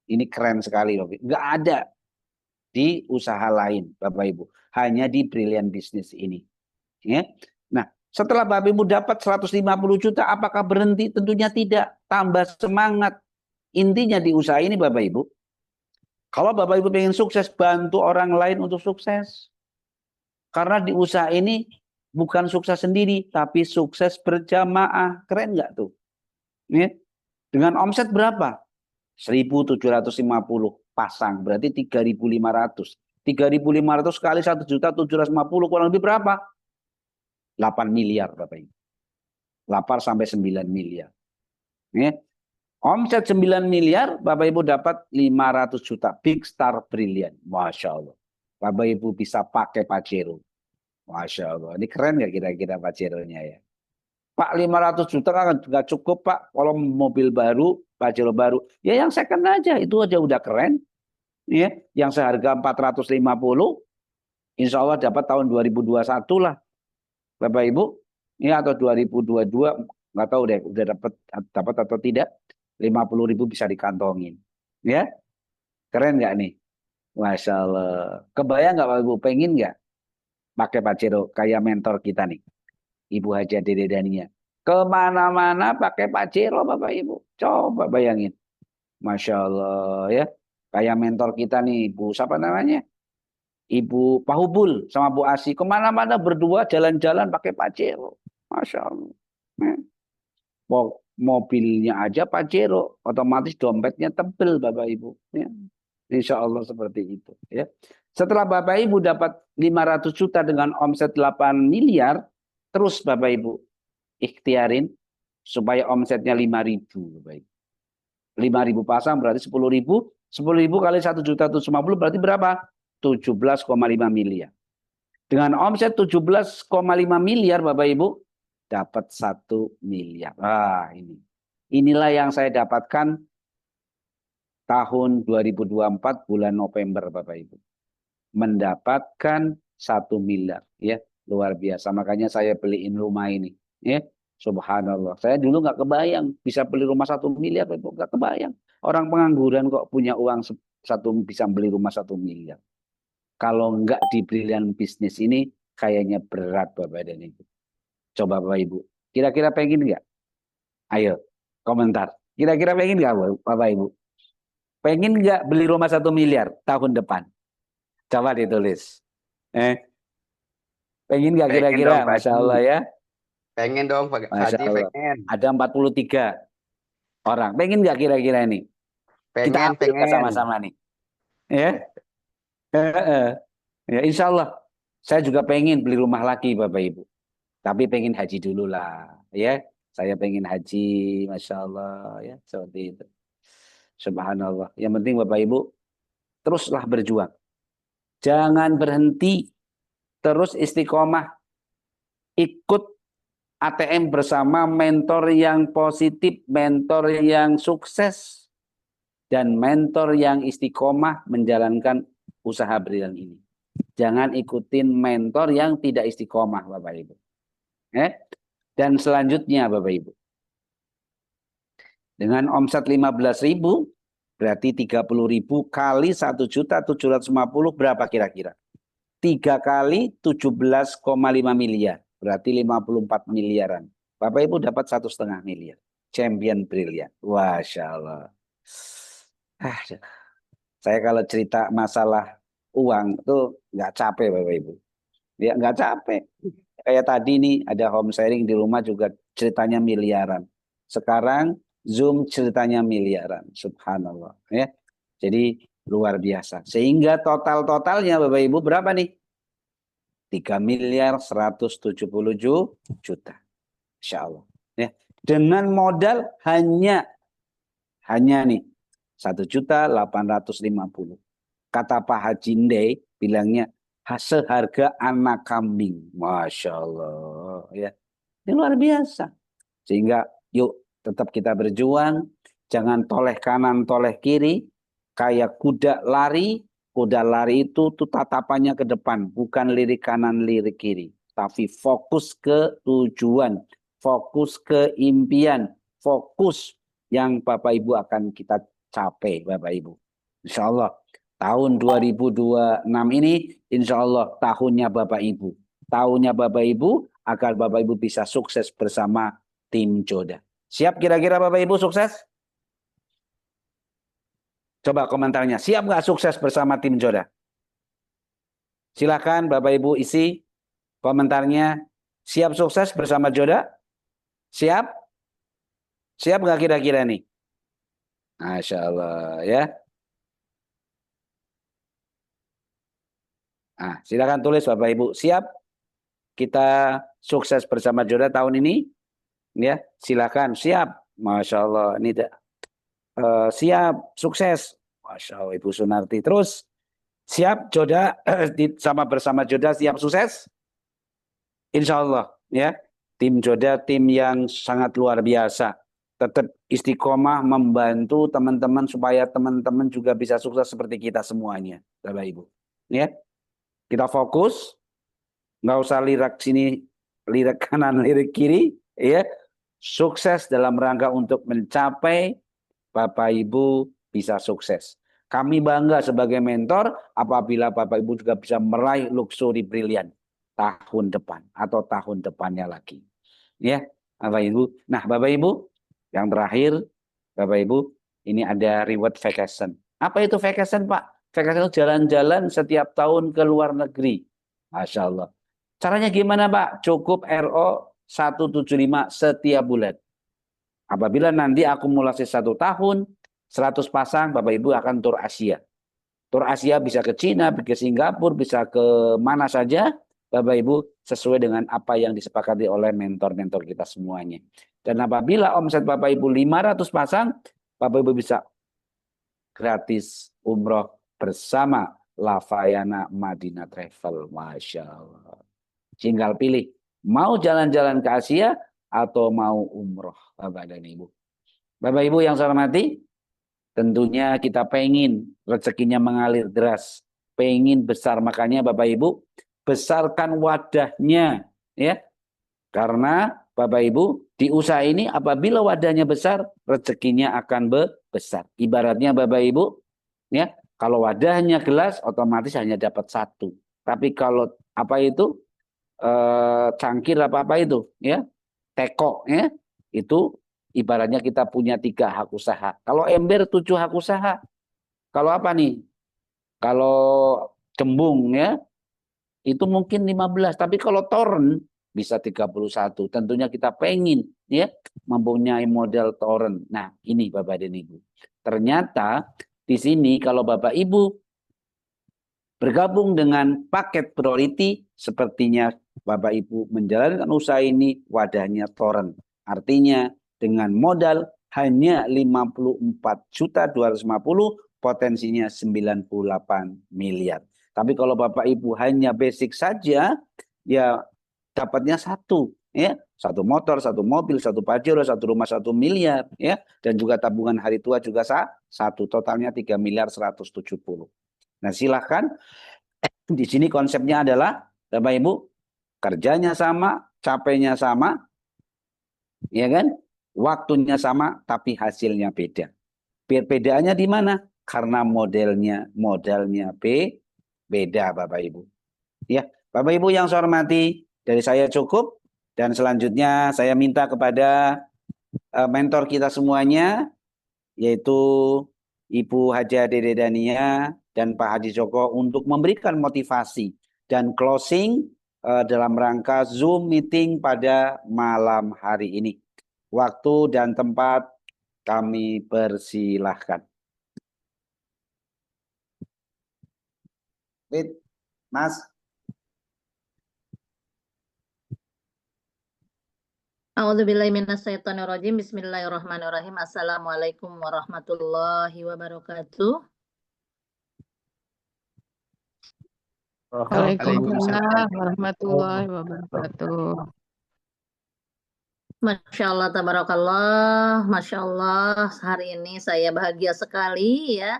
Ini keren sekali loh. Nggak ada di usaha lain Bapak Ibu. Hanya di Brilliant Business ini. Ya. Nah, setelah Bapak Ibu dapat 150 juta, apakah berhenti? Tentunya tidak. Tambah semangat. Intinya di usaha ini Bapak Ibu, kalau Bapak Ibu pengen sukses, bantu orang lain untuk sukses. Karena di usaha ini bukan sukses sendiri, tapi sukses berjamaah. Keren nggak tuh? Ya. Dengan omset berapa? 1.750 pasang, berarti 3.500. 3.500 kali 1.750.000 kurang lebih berapa? 8 miliar Bapak Ibu. 8 sampai 9 miliar. Ya. Omset 9 miliar, Bapak Ibu dapat 500 juta. Big Star Brilliant. Masya Allah. Bapak Ibu bisa pakai Pajero. Masya Allah. Ini keren nggak kira-kira Pajeronya ya? Pak 500 juta kan nggak cukup Pak. Kalau mobil baru, Pajero baru. Ya yang second aja. Itu aja udah keren. Ya, yang seharga 450, insya Allah dapat tahun 2021 lah. Bapak Ibu. Ya, atau 2022. Nggak tahu deh. Udah dapat atau tidak. 50.000 bisa dikantongin. Ya, keren nggak nih? Masya Allah. Kebayang nggak Bapak Ibu? Pengen nggak pakai Pajero kayak mentor kita nih, Ibu Haja Dede Dania? Kemana-mana pakai Pajero Bapak Ibu. Coba bayangin. Masya Allah ya. Kayak mentor kita nih, Ibu siapa namanya? Ibu Pahubul sama Bu Asi. Kemana-mana berdua jalan-jalan pakai Pajero. Masya Allah. Ya. Mobilnya aja Pajero, otomatis dompetnya tebel Bapak Ibu. Ya. Insya Allah seperti itu. Ya. Setelah Bapak Ibu dapat 500 juta dengan omset 8 miliar, terus Bapak Ibu ikhtiarin supaya omsetnya 5.000 Bapak Ibu. 5.000 pasang berarti 10.000. 10.000 kali 1.750 berarti berapa? 17,5 miliar. Dengan omset 17,5 miliar Bapak Ibu dapat 1 miliar. Ah, ini. Inilah yang saya dapatkan tahun 2024 bulan November Bapak Ibu. Mendapatkan 1 miliar, ya. Luar biasa. Makanya saya beliin rumah ini, ya. Subhanallah. Saya dulu nggak kebayang bisa beli rumah 1 miliar, Bapak Ibu. Nggak kebayang. Orang pengangguran kok punya uang bisa beli rumah 1 miliar. Kalau nggak di Brilliant Business ini kayaknya berat Bapak dan Ibu. Coba Bapak Ibu, kira-kira pengen nggak? Ayo, komentar. Kira-kira pengen nggak Bapak Ibu? Pengen nggak beli rumah 1 miliar tahun depan? Coba ditulis. Pengen nggak kira-kira? Masya Allah ya. Pengen dong Pak Masya Haji, Allah. pengen. Ada 43 orang. Pengen nggak kira-kira ini? Kita ambil Pengen. sama-sama nih. Ya. Ya, insya Allah. Saya juga pengen beli rumah lagi Bapak Ibu. Tapi pengen haji dulu lah, ya. Saya pengen haji, Masya Allah, ya. Seperti itu. Subhanallah. Yang penting Bapak Ibu, teruslah berjuang. Jangan berhenti. Terus istiqomah. Ikut ATM bersama mentor yang positif, mentor yang sukses, dan mentor yang istiqomah menjalankan usaha Brilliant ini. Jangan ikutin mentor yang tidak istiqomah, Bapak Ibu. Dan selanjutnya Bapak Ibu, dengan omset 15.000 berarti 30.000 kali 1.750.000 berapa kira-kira? 3 kali 17,5 miliar, berarti 54 miliaran. Bapak Ibu dapat 1,5 miliar. Champion Brilliant. Masya Allah. Saya kalau cerita masalah uang itu nggak capek Bapak Ibu. Ya nggak capek. Kayak tadi nih ada home sharing di rumah juga ceritanya miliaran. Sekarang Zoom ceritanya miliaran. Subhanallah. Ya. Jadi luar biasa. Sehingga totalnya Bapak Ibu berapa nih? 3.170 juta. Insya Allah. Ya. Dengan modal hanya nih 1.850.000. Kata Pak Haji Ndey bilangnya seharga anak kambing. Masya Allah. Ya. Ini luar biasa. Sehingga yuk tetap kita berjuang. Jangan toleh kanan, toleh kiri. Kayak kuda lari. Kuda lari itu tuh tatapannya ke depan. Bukan lirik kanan, lirik kiri. Tapi fokus ke tujuan. Fokus ke impian. Fokus yang Bapak Ibu akan kita capai Bapak Ibu. Insya Allah. Tahun 2026 ini insya Allah tahunnya Bapak Ibu. Tahunnya Bapak Ibu agar Bapak Ibu bisa sukses bersama tim Joda. Siap kira-kira Bapak Ibu sukses? Coba komentarnya. Siap nggak sukses bersama tim Joda? Silakan Bapak Ibu isi komentarnya. Siap sukses bersama Joda? Siap? Siap nggak kira-kira nih? Masya Allah ya. Nah, silakan tulis Bapak Ibu. Siap kita sukses bersama Joda tahun ini? Ya, silakan. Siap. Masya Allah. Ini siap sukses. Masya Allah Ibu Sunarti. Terus siap Joda bersama Joda siap sukses? Insya Allah ya. Tim Joda tim yang sangat luar biasa. Tetap istiqomah membantu teman-teman supaya teman-teman juga bisa sukses seperti kita semuanya, Bapak Ibu. Ya. Kita fokus, nggak usah lirik sini, lirik kanan, lirik kiri, ya. Sukses dalam rangka untuk mencapai Bapak Ibu bisa sukses. Kami bangga sebagai mentor apabila Bapak Ibu juga bisa meraih luxury brilian tahun depan atau tahun depannya lagi. Ya, Bapak Ibu. Nah, Bapak Ibu, yang terakhir, Bapak Ibu, ini ada reward vacation. Apa itu vacation, Pak? Vacation jalan-jalan setiap tahun ke luar negeri. Masya Allah. Caranya gimana Pak? Cukup RO 175 setiap bulan. Apabila nanti akumulasi 1 tahun, 100 pasang, Bapak Ibu akan tur Asia. Tur Asia bisa ke Cina, ke Singapura, bisa ke mana saja. Bapak Ibu sesuai dengan apa yang disepakati oleh mentor-mentor kita semuanya. Dan apabila omset Bapak Ibu 500 pasang, Bapak Ibu bisa gratis umroh bersama Lafayana Madinah Travel. Masya Allah. Tinggal pilih. Mau jalan-jalan ke Asia atau mau umroh. Bapak dan Ibu. Bapak Ibu yang saya hormati. Tentunya kita pengen rezekinya mengalir deras. Pengen besar. Makanya Bapak Ibu. Besarkan wadahnya. Ya. Karena Bapak Ibu di usaha ini apabila wadahnya besar. Rezekinya akan besar. Ibaratnya Bapak Ibu. Ya. Kalau wadahnya gelas, otomatis hanya dapat 1. Tapi kalau apa itu cangkir apa itu, ya, teko, ya, itu ibaratnya kita punya 3 hak usaha. Kalau ember 7 hak usaha. Kalau apa nih? Kalau cembung, ya, itu mungkin 15. Tapi kalau toren bisa 31. Tentunya kita pengen, ya, mempunyai model toren. Nah, ini Bapak dan Ibu. Ternyata di sini kalau Bapak Ibu bergabung dengan paket priority, sepertinya Bapak Ibu menjalankan usaha ini wadahnya toren. Artinya dengan modal hanya 54.250, potensinya 98 miliar. Tapi kalau Bapak Ibu hanya basic saja, ya dapatnya 1. Ya, 1 motor, 1 mobil, 1 Pajero, 1 rumah 1 miliar, ya, dan juga tabungan hari tua juga 1, totalnya 3.170. Nah, silahkan. Di sini konsepnya adalah Bapak Ibu kerjanya sama, capeknya sama, ya kan? Waktunya sama, tapi hasilnya beda. Perbedaannya di mana? Karena modalnya beda, Bapak Ibu. Ya, Bapak Ibu yang saya hormati, dari saya cukup. Dan selanjutnya saya minta kepada mentor kita semuanya, yaitu Ibu Haja Dede Dania dan Pak Haji Joko untuk memberikan motivasi dan closing dalam rangka Zoom meeting pada malam hari ini. Waktu dan tempat Kami persilahkan. Wait, Mas. A'udzubillahi minasyaitonirrajim. Bismillahirrahmanirrahim. Assalamualaikum warahmatullahi wabarakatuh. Waalaikumsalam warahmatullahi wabarakatuh. Masya Allah, tabarakallah, Masya Allah, hari ini saya bahagia sekali ya,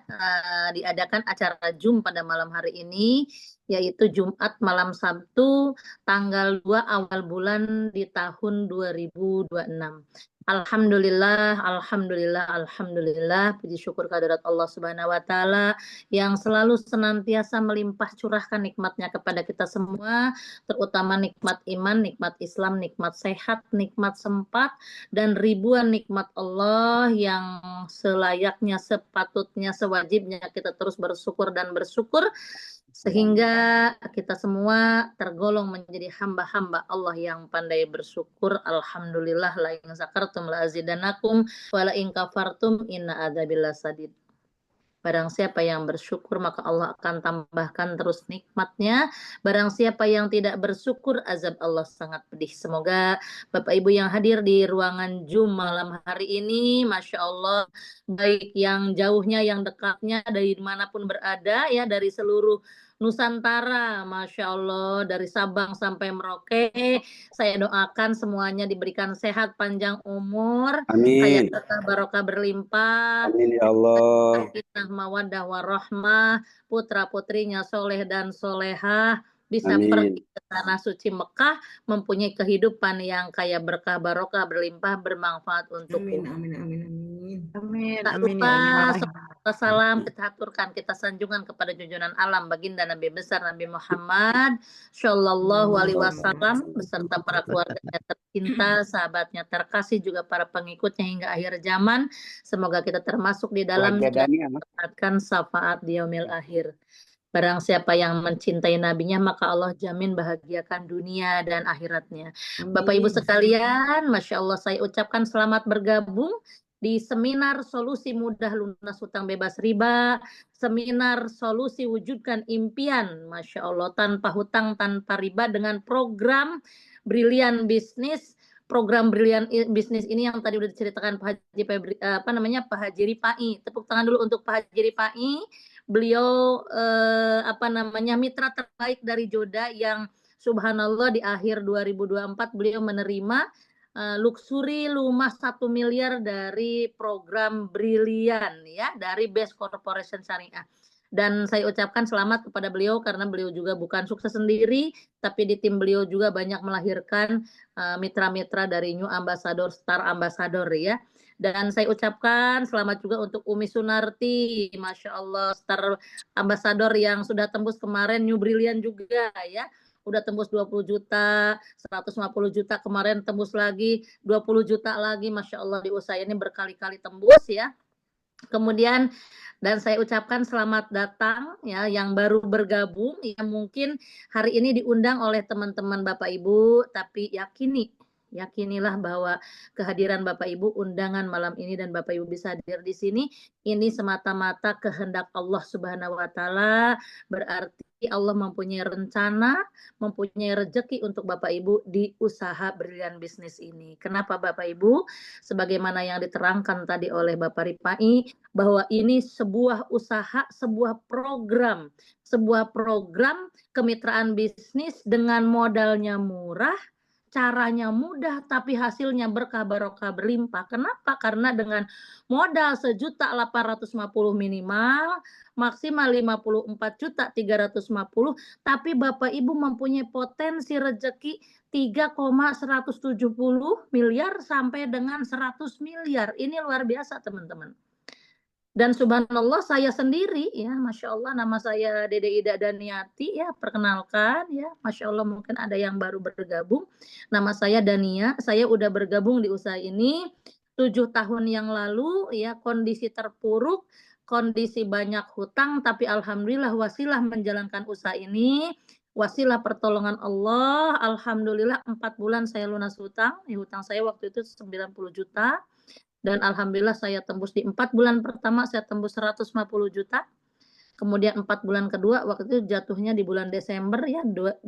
diadakan acara Zoom pada malam hari ini, yaitu Jumat malam Sabtu, tanggal 2 awal bulan di tahun 2026. Alhamdulillah, Alhamdulillah, Alhamdulillah, puji syukur kehadirat Allah Subhanahu wa Ta'ala yang selalu senantiasa melimpah curahkan nikmatnya kepada kita semua, terutama nikmat iman, nikmat Islam, nikmat sehat, nikmat sempat, dan ribuan nikmat Allah yang selayaknya, sepatutnya, sewajibnya kita terus bersyukur dan bersyukur, sehingga kita semua tergolong menjadi hamba-hamba Allah yang pandai bersyukur. Alhamdulillah, la in zakartum la azidanakum wa la in kafartum inna adzabil lasadid. Barang siapa yang bersyukur maka Allah akan tambahkan terus nikmatnya. Barang siapa yang tidak bersyukur azab Allah sangat pedih. Semoga Bapak Ibu yang hadir di ruangan Zoom malam hari ini, Masya Allah, baik yang jauhnya, yang dekatnya, dari dimanapun berada ya, dari seluruh Nusantara, Masya Allah, dari Sabang sampai Merauke, saya doakan semuanya diberikan sehat, panjang umur, Amin. hayat barokah berlimpah, Amin ya Allah. sakinah mawaddah warahmah, putra-putrinya soleh dan solehah, bisa Amin. pergi ke tanah suci Mekah, mempunyai kehidupan yang kaya berkah barokah berlimpah bermanfaat untuk Amin, umat. amin, amin, amin. Amin, Tak amin ya lupa Allah. salawat salam kita aturkan, kita sanjungan kepada junjungan alam baginda Nabi besar Nabi Muhammad Shallallahu Alaihi Wasallam beserta para keluarganya tercinta, sahabatnya terkasih, juga para pengikutnya hingga akhir zaman. Semoga kita termasuk di dalamnya dan mendapatkan syafaat di yaumil akhir. Barang siapa yang mencintai nabinya maka Allah jamin bahagiakan dunia dan akhiratnya. Bapak Ibu sekalian, Masya Allah, saya ucapkan selamat bergabung di seminar solusi mudah lunas hutang bebas riba, seminar solusi wujudkan impian, Masya Allah, tanpa hutang, tanpa riba, dengan program Brilian Bisnis. Program Brilian Bisnis ini yang tadi udah diceritakan Pak Haji Ripai. Tepuk tangan dulu untuk Pak Haji Ripai. Beliau mitra terbaik dari Joda yang subhanallah di akhir 2024 beliau menerima luxury rumah 1 miliar dari program Brilian ya, dari Best Corporation Syariah. Dan saya ucapkan selamat kepada beliau karena beliau juga bukan sukses sendiri, tapi di tim beliau juga banyak melahirkan mitra-mitra dari New Ambassador, Star Ambassador ya. Dan saya ucapkan selamat juga untuk Umi Sunarti, Masya Allah, Star Ambassador yang sudah tembus kemarin, New Brilliant juga ya. Udah tembus 20 juta, 150 juta, kemarin tembus lagi 20 juta lagi, Masya Allah, di usaha ini berkali-kali tembus ya. Kemudian, dan saya ucapkan selamat datang ya yang baru bergabung, yang mungkin hari ini diundang oleh teman-teman Bapak Ibu, tapi yakinilah bahwa kehadiran Bapak Ibu, undangan malam ini dan Bapak Ibu bisa hadir di sini, ini semata-mata kehendak Allah Subhanahu wa Ta'ala. Berarti Allah mempunyai rencana, mempunyai rezeki untuk Bapak Ibu di usaha Brilian Bisnis ini. Kenapa Bapak Ibu? Sebagaimana yang diterangkan tadi oleh Bapak Ripai, bahwa ini sebuah usaha, sebuah program kemitraan bisnis dengan modalnya murah, caranya mudah, tapi hasilnya berkah barokah berlimpah. Kenapa? Karena dengan modal 1.850.000 minimal, maksimal 54.350.000, tapi Bapak Ibu mempunyai potensi rezeki 3,170 miliar sampai dengan 100 miliar. Ini luar biasa teman-teman. Dan subhanallah, saya sendiri ya, Masya Allah, nama saya Dede Ida Daniati ya, perkenalkan ya, Masya Allah, mungkin ada yang baru bergabung, nama saya Dania, saya udah bergabung di usaha ini 7 tahun yang lalu ya, kondisi terpuruk, kondisi banyak hutang, tapi alhamdulillah wasilah menjalankan usaha ini, wasilah pertolongan Allah, alhamdulillah 4 bulan saya lunas hutang, ya, hutang saya waktu itu 90 juta. Dan alhamdulillah saya tembus di 4 bulan pertama saya tembus 150 juta. Kemudian 4 bulan kedua waktu itu jatuhnya di bulan Desember ya 2019.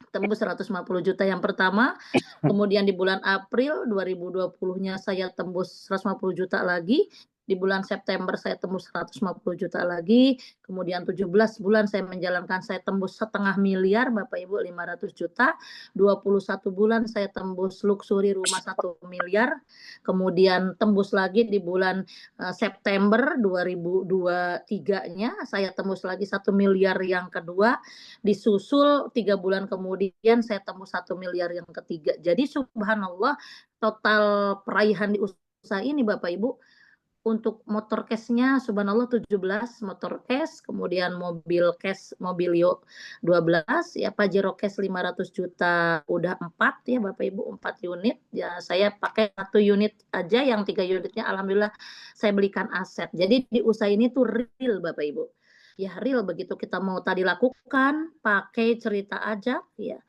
Tembus 150 juta yang pertama. Kemudian di bulan April 2020-nya saya tembus 150 juta lagi. Di bulan September saya tembus 150 juta lagi. Kemudian 17 bulan saya menjalankan, saya tembus 500 miliar, Bapak Ibu 500 juta. 21 bulan saya tembus luxury rumah 1 miliar. Kemudian tembus lagi di bulan September 2023-nya saya tembus lagi 1 miliar yang kedua. Disusul 3 bulan kemudian saya tembus 1 miliar yang ketiga. Jadi subhanallah total peraihan di usaha ini Bapak Ibu, untuk motor cashnya subhanallah 17 motor cash, kemudian mobil cash Mobilio 12 ya, Pajero cash 500 juta udah 4 ya Bapak Ibu, 4 unit ya, saya pakai 1 unit aja, yang 3 unitnya alhamdulillah saya belikan aset. Jadi di usaha ini tuh real Bapak Ibu ya, real. Begitu kita mau tadi lakukan pakai cerita ajak ya,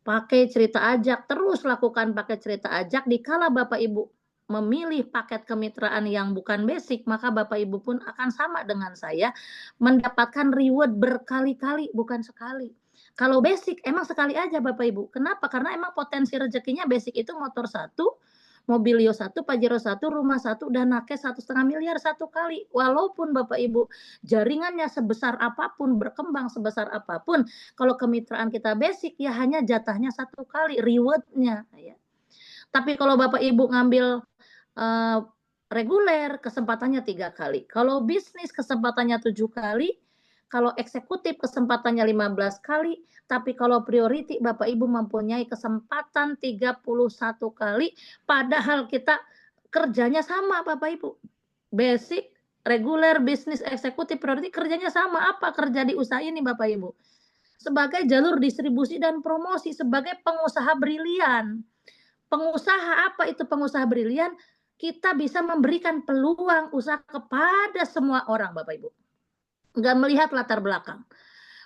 pakai cerita ajak, terus lakukan pakai cerita ajak. Dikala Bapak Ibu memilih paket kemitraan yang bukan basic, maka Bapak Ibu pun akan sama dengan saya mendapatkan reward berkali-kali, bukan sekali. Kalau basic emang sekali aja Bapak Ibu. Kenapa? Karena emang potensi rezekinya basic itu motor 1, Mobilio 1, Pajero 1, rumah 1, dan nakes 1,5 miliar satu kali. Walaupun Bapak Ibu jaringannya sebesar apapun, berkembang sebesar apapun, kalau kemitraan kita basic ya hanya jatahnya 1 kali rewardnya ya. Tapi kalau Bapak Ibu ngambil reguler kesempatannya 3 kali. Kalau bisnis kesempatannya 7 kali. Kalau eksekutif kesempatannya 15 kali. Tapi kalau priority Bapak Ibu mempunyai kesempatan 31 kali. Padahal kita kerjanya sama Bapak Ibu. Basic, reguler, bisnis, eksekutif, priority kerjanya sama. Apa kerja di usaha ini Bapak Ibu? Sebagai jalur distribusi dan promosi, sebagai pengusaha brilian. Pengusaha apa itu pengusaha brilian? Kita bisa memberikan peluang usaha kepada semua orang Bapak Ibu. Nggak melihat latar belakang.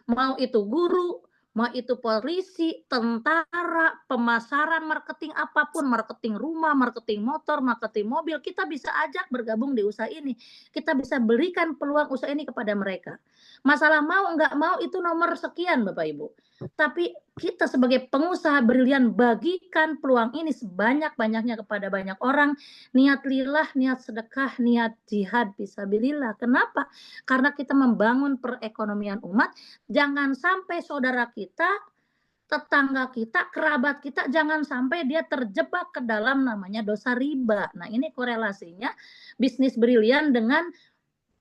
Mau itu guru, mau itu polisi, tentara, pemasaran, marketing apapun, marketing rumah, marketing motor, marketing mobil, kita bisa ajak bergabung di usaha ini. Kita bisa berikan peluang usaha ini kepada mereka. Masalah mau nggak mau itu nomor sekian Bapak Ibu. Tapi kita sebagai pengusaha brilian bagikan peluang ini sebanyak-banyaknya kepada banyak orang. Niat lillah, niat sedekah, niat jihad fisabilillah. Kenapa? Karena kita membangun perekonomian umat. Jangan sampai saudara kita, tetangga kita, kerabat kita, jangan sampai dia terjebak ke dalam namanya dosa riba. Nah ini korelasinya bisnis brilian dengan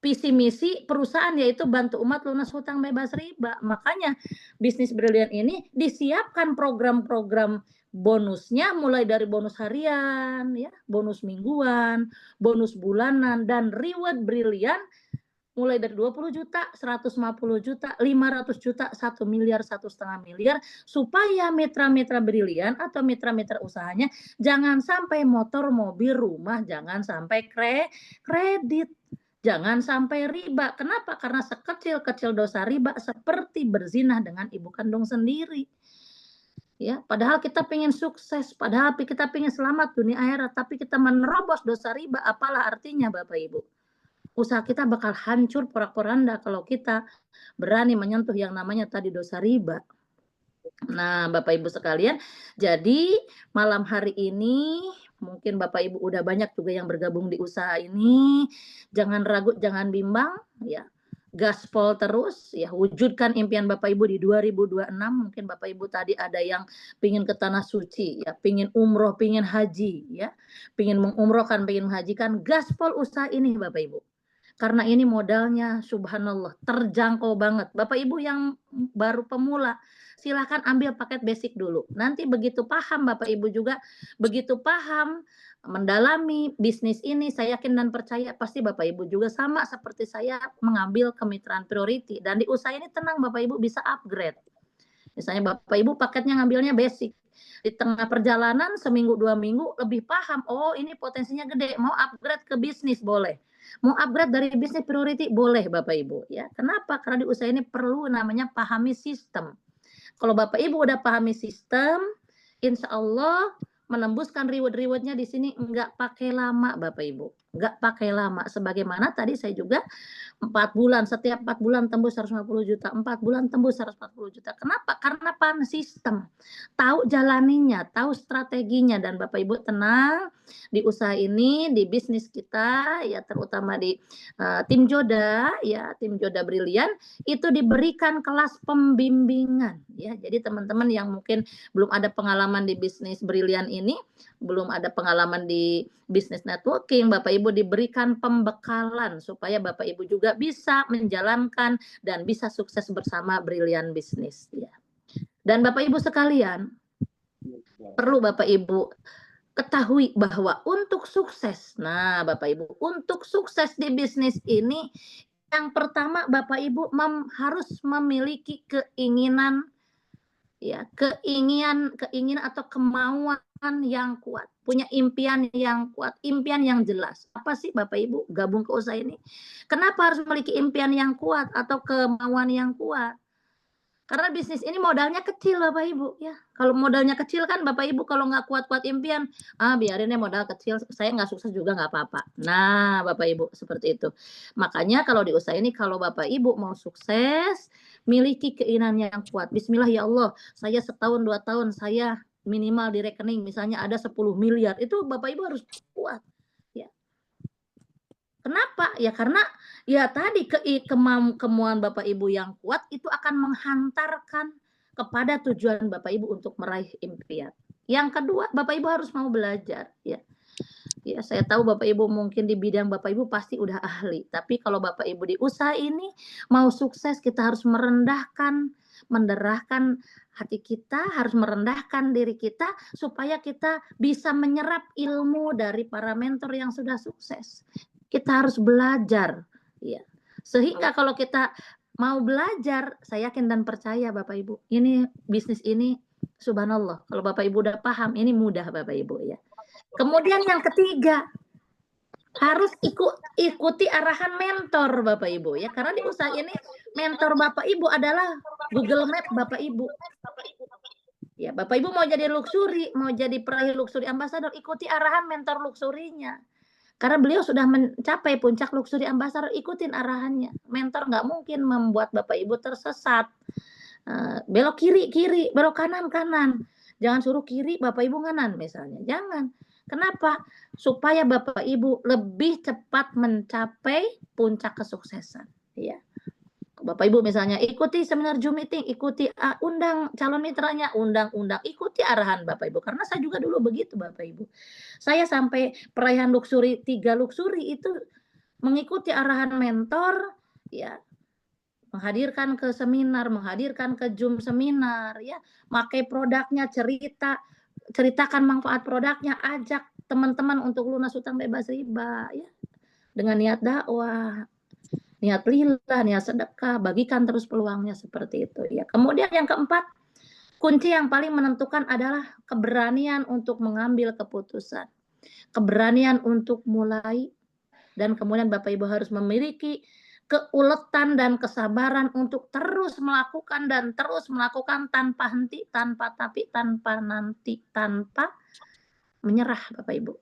visi misi perusahaan, yaitu bantu umat lunas hutang bebas riba. Makanya bisnis brilian ini disiapkan program-program bonusnya, mulai dari bonus harian, ya, bonus mingguan, bonus bulanan, dan reward brilian mulai dari 20 juta, 150 juta, 500 juta, 1 miliar, 1,5 miliar, supaya mitra-mitra brilian atau mitra-mitra usahanya jangan sampai motor, mobil, rumah, jangan sampai kredit. Jangan sampai riba. Kenapa? Karena sekecil-kecil dosa riba seperti berzinah dengan ibu kandung sendiri. Ya, padahal kita pengen sukses, padahal kita pengen selamat dunia akhirat, tapi kita menerobos dosa riba, apalah artinya Bapak Ibu? Usaha kita bakal hancur porak-poranda kalau kita berani menyentuh yang namanya tadi dosa riba. Nah, Bapak Ibu sekalian, jadi malam hari ini mungkin Bapak Ibu udah banyak juga yang bergabung di usaha ini. Jangan ragu, jangan bimbang ya. Gaspol terus ya, wujudkan impian Bapak Ibu di 2026. Mungkin Bapak Ibu tadi ada yang pingin ke tanah suci ya, pingin umroh, pingin haji ya, pingin mengumrohkan, pingin menghajikan. Gaspol usaha ini Bapak Ibu. Karena ini modalnya subhanallah terjangkau banget. Bapak Ibu yang baru pemula, silakan ambil paket basic dulu. Nanti begitu paham Bapak Ibu juga, begitu paham, mendalami bisnis ini, saya yakin dan percaya pasti Bapak Ibu juga sama seperti saya mengambil kemitraan priority. Dan di usaha ini tenang Bapak Ibu bisa upgrade. Misalnya Bapak Ibu paketnya ngambilnya basic. Di tengah perjalanan seminggu 2 minggu lebih paham, oh ini potensinya gede, mau upgrade ke bisnis boleh. Mau upgrade dari bisnis priority boleh Bapak Ibu ya. Kenapa? Karena di usaha ini perlu namanya pahami sistem. Kalau Bapak Ibu udah pahami sistem, insya Allah menembuskan reward-rewardnya di sini nggak pakai lama Bapak Ibu, nggak pakai lama. Sebagaimana tadi saya juga 4 bulan, setiap 4 bulan tembus 150 juta, 4 bulan tembus 140 juta. Kenapa? Karena sistem, tahu jalaninya, tahu strateginya, dan Bapak Ibu tenang, di usaha ini, di bisnis kita, ya terutama di tim Joda, ya tim Joda Brilian, itu diberikan kelas pembimbingan, ya. Jadi teman-teman yang mungkin belum ada pengalaman di bisnis Brilian ini, belum ada pengalaman di bisnis networking, Bapak Ibu diberikan pembekalan supaya Bapak Ibu juga bisa menjalankan dan bisa sukses bersama Brilian Bisnis, ya. Dan Bapak Ibu sekalian, perlu Bapak Ibu ketahui bahwa untuk sukses, nah Bapak Ibu, untuk sukses di bisnis ini, yang pertama Bapak Ibu harus memiliki keinginan, ya, keinginan atau kemauan yang kuat, punya impian yang kuat, impian yang jelas. Apa sih Bapak Ibu gabung ke usaha ini? Kenapa harus memiliki impian yang kuat atau kemauan yang kuat? Karena bisnis ini modalnya kecil Bapak Ibu, ya. Kalau modalnya kecil kan Bapak Ibu kalau nggak kuat-kuat impian, biarin deh modal kecil, saya nggak sukses juga nggak apa-apa. Nah Bapak Ibu seperti itu. Makanya kalau di usaha ini kalau Bapak Ibu mau sukses, miliki keinginan yang kuat. Bismillah ya Allah, saya setahun 2 tahun saya minimal di rekening misalnya ada 10 miliar, itu Bapak Ibu harus kuat, ya. Kenapa? Ya karena ya tadi kemauan Bapak Ibu yang kuat itu akan menghantarkan kepada tujuan Bapak Ibu untuk meraih impian. Yang kedua, Bapak Ibu harus mau belajar, ya. Ya, saya tahu Bapak Ibu mungkin di bidang Bapak Ibu pasti udah ahli, tapi kalau Bapak Ibu di usaha ini mau sukses, kita harus menderahkan hati kita, harus merendahkan diri kita supaya kita bisa menyerap ilmu dari para mentor yang sudah sukses. Kita harus belajar, ya. Sehingga kalau kita mau belajar, saya yakin dan percaya Bapak Ibu, ini bisnis ini subhanallah, kalau Bapak Ibu udah paham, ini mudah Bapak Ibu, ya. Kemudian yang ketiga, harus ikuti arahan mentor Bapak Ibu, ya. Karena di usaha ini mentor Bapak Ibu adalah Google Map Bapak Ibu. Ya, Bapak Ibu mau jadi luxury, mau jadi peraih luxury ambassador, ikuti arahan mentor luxury-nya. Karena beliau sudah mencapai puncak luxury ambassador, ikutin arahannya. Mentor nggak mungkin membuat Bapak Ibu tersesat. Belok kiri, belok kanan. Jangan suruh kiri, Bapak Ibu kanan misalnya. Jangan. Kenapa? Supaya Bapak Ibu lebih cepat mencapai puncak kesuksesan. Ya. Bapak Ibu misalnya ikuti seminar Zoom meeting, ikuti undang calon mitranya, undang, ikuti arahan Bapak Ibu. Karena saya juga dulu begitu Bapak Ibu. Saya sampai perayaan luxury 3 luxury itu mengikuti arahan mentor, ya. Menghadirkan ke seminar, menghadirkan ke Zoom seminar, ya. Pakai produknya, ceritakan manfaat produknya, ajak teman-teman untuk lunas utang bebas riba, ya. Dengan niat dakwah, niat lillah, niat sedekah, bagikan terus peluangnya seperti itu, ya. Kemudian yang keempat, kunci yang paling menentukan adalah keberanian untuk mengambil keputusan, keberanian untuk mulai, dan kemudian Bapak Ibu harus memiliki keuletan dan kesabaran untuk terus melakukan tanpa henti, tanpa tapi, tanpa nanti, tanpa menyerah Bapak Ibu.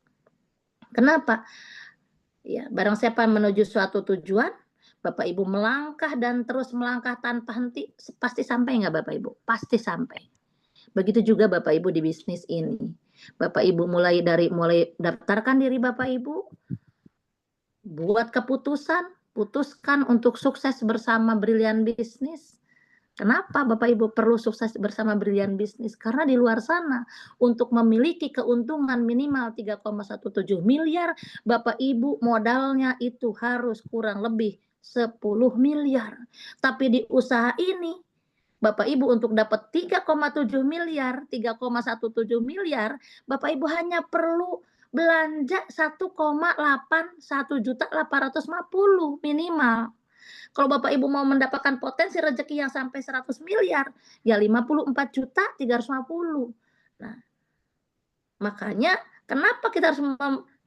Kenapa? Ya, barang siapa menuju suatu tujuan, Bapak Ibu melangkah dan terus melangkah tanpa henti, pasti sampai nggak Bapak Ibu? Pasti sampai. Begitu juga Bapak Ibu di bisnis ini. Bapak Ibu mulai daftarkan diri Bapak Ibu, buat putuskan untuk sukses bersama Brilian Bisnis. Kenapa Bapak Ibu perlu sukses bersama Brilian Bisnis? Karena di luar sana untuk memiliki keuntungan minimal 3,17 miliar, Bapak Ibu modalnya itu harus kurang lebih 10 miliar. Tapi di usaha ini Bapak Ibu untuk dapat 3,17 miliar, Bapak Ibu hanya perlu belanja 1,850 minimal. Kalau Bapak Ibu mau mendapatkan potensi rezeki yang sampai 100 miliar, ya 54.350. Nah, makanya kenapa kita harus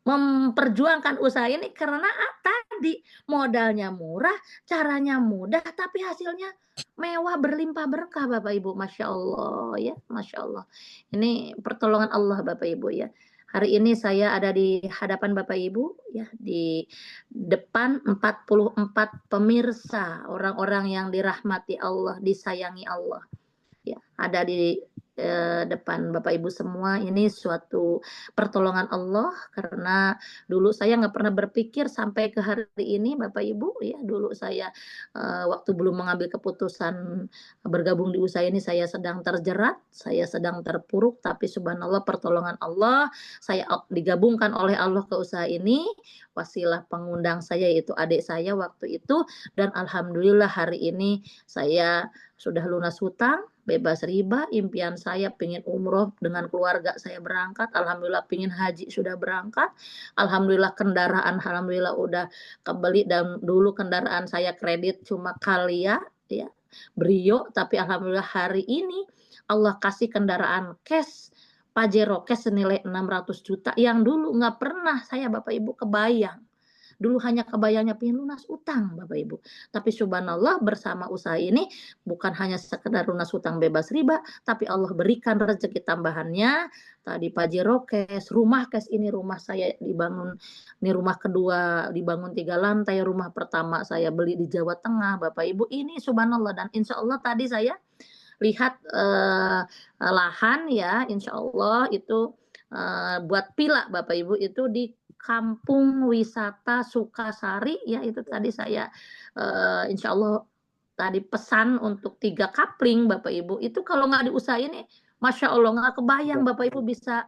memperjuangkan usaha ini? Karena tadi modalnya murah, caranya mudah, tapi hasilnya mewah berlimpah berkah Bapak Ibu, Masya Allah ya, Masya Allah. Ini pertolongan Allah Bapak Ibu ya. Hari ini saya ada di hadapan Bapak Ibu ya, di depan 44 pemirsa, orang-orang yang dirahmati Allah, disayangi Allah. Ya, ada di depan Bapak Ibu semua. Ini suatu pertolongan Allah, karena dulu saya nggak pernah berpikir sampai ke hari ini Bapak Ibu ya. Dulu saya waktu belum mengambil keputusan bergabung di usaha ini, saya sedang terjerat, saya sedang terpuruk, tapi subhanallah pertolongan Allah, saya digabungkan oleh Allah ke usaha ini. Wasilah pengundang saya yaitu adik saya waktu itu, dan alhamdulillah hari ini saya sudah lunas hutang, bebas riba. Impian saya pengen umroh dengan keluarga saya berangkat, alhamdulillah pengen haji sudah berangkat, alhamdulillah kendaraan alhamdulillah udah kebeli, dan dulu kendaraan saya kredit cuma Kalia ya, Brio, tapi alhamdulillah hari ini Allah kasih kendaraan cash, Pajero cash senilai 600 juta yang dulu nggak pernah saya Bapak Ibu kebayang. Dulu hanya kebayangnya pengen lunas utang Bapak Ibu. Tapi subhanallah bersama usaha ini bukan hanya sekedar lunas utang bebas riba, tapi Allah berikan rezeki tambahannya. Tadi Pajero cash, rumah cash, ini rumah saya dibangun, ini rumah kedua dibangun 3 lantai, rumah pertama saya beli di Jawa Tengah Bapak Ibu. Ini subhanallah, dan insya Allah tadi saya lihat lahan ya, insya Allah itu buat pila Bapak Ibu, itu di Kampung Wisata Sukasari ya, itu tadi saya insya Allah tadi pesan untuk 3 kapling Bapak Ibu. Itu kalau nggak diusahain Masya Allah nggak kebayang Bapak Ibu bisa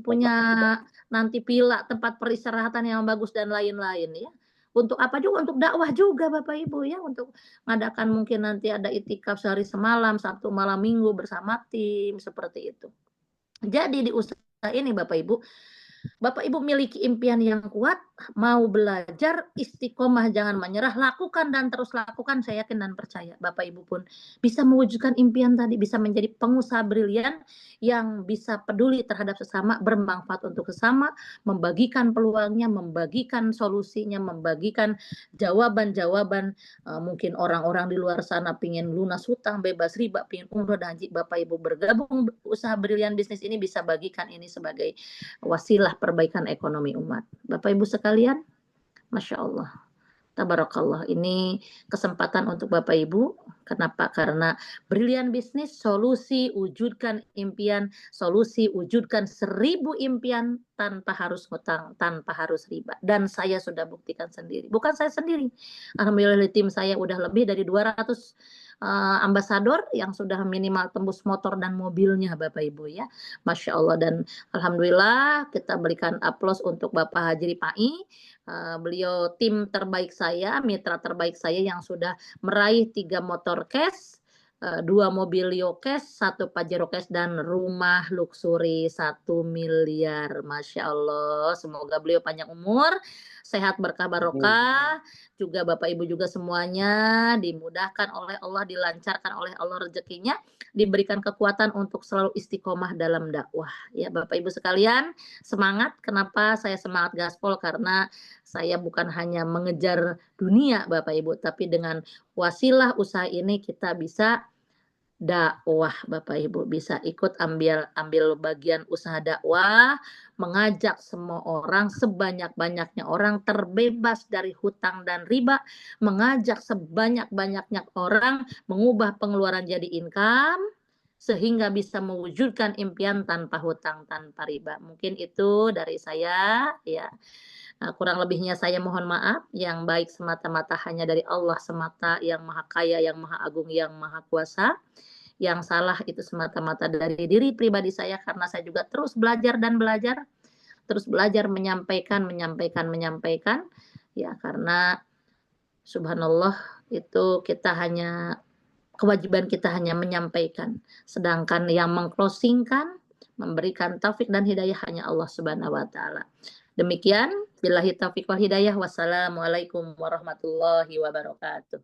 punya nanti pila, tempat peristirahatan yang bagus dan lain-lain ya. Untuk apa juga? Untuk dakwah juga Bapak Ibu ya, untuk mengadakan mungkin nanti ada itikaf sehari semalam, Sabtu malam Minggu bersama tim, seperti itu. Jadi di usaha ini Bapak Ibu miliki impian yang kuat, mau belajar, istiqomah, jangan menyerah, lakukan dan terus lakukan. Saya yakin dan percaya Bapak Ibu pun bisa mewujudkan impian tadi, bisa menjadi pengusaha brilian yang bisa peduli terhadap sesama, bermanfaat untuk sesama, membagikan peluangnya, membagikan solusinya, membagikan jawaban-jawaban. Mungkin orang-orang di luar sana pingin lunas hutang, bebas riba, pingin umroh dan haji, Bapak Ibu bergabung usaha brilian bisnis ini, bisa bagikan ini sebagai wasilah perbaikan ekonomi umat. Bapak Ibu sekalian, Masya Allah, tabarakallah, ini kesempatan untuk Bapak Ibu. Kenapa? Karena brilian bisnis, solusi wujudkan impian, solusi wujudkan 1000 impian tanpa harus hutang, tanpa harus riba. Dan saya sudah buktikan sendiri, bukan saya sendiri, alhamdulillah tim saya udah lebih dari 200 ambasador yang sudah minimal tembus motor dan mobilnya Bapak Ibu ya, Masya Allah. Dan alhamdulillah kita berikan aplaus untuk Bapak Haji Ripai, beliau tim terbaik saya, mitra terbaik saya yang sudah meraih 3 motor cash, 2 mobil Lio cash, 1 Pajero cash, dan rumah luxury 1 miliar. Masya Allah, semoga beliau panjang umur, sehat, berkah barokah. Juga Bapak Ibu juga semuanya dimudahkan oleh Allah, dilancarkan oleh Allah rezekinya, diberikan kekuatan untuk selalu istiqomah dalam dakwah. Ya Bapak Ibu sekalian, semangat. Kenapa saya semangat gaspol? Karena saya bukan hanya mengejar dunia Bapak Ibu, tapi dengan wasilah usaha ini kita bisa dakwah Bapak Ibu, bisa ikut ambil bagian usaha dakwah, mengajak semua orang, sebanyak-banyaknya orang terbebas dari hutang dan riba, mengajak sebanyak-banyaknya orang mengubah pengeluaran jadi income, sehingga bisa mewujudkan impian tanpa hutang, tanpa riba. Mungkin itu dari saya ya. Kurang lebihnya saya mohon maaf, yang baik semata-mata hanya dari Allah semata, yang maha kaya, yang maha agung, yang maha kuasa. Yang salah itu semata-mata dari diri pribadi saya, karena saya juga terus belajar dan belajar, terus belajar menyampaikan ya, karena subhanallah itu kita hanya, kewajiban kita hanya menyampaikan, sedangkan yang mengclosingkan, memberikan taufik dan hidayah hanya Allah Subhanahu wa taala. Demikian, billahi taufiq wal hidayah. Wassalamualaikum warahmatullahi wabarakatuh.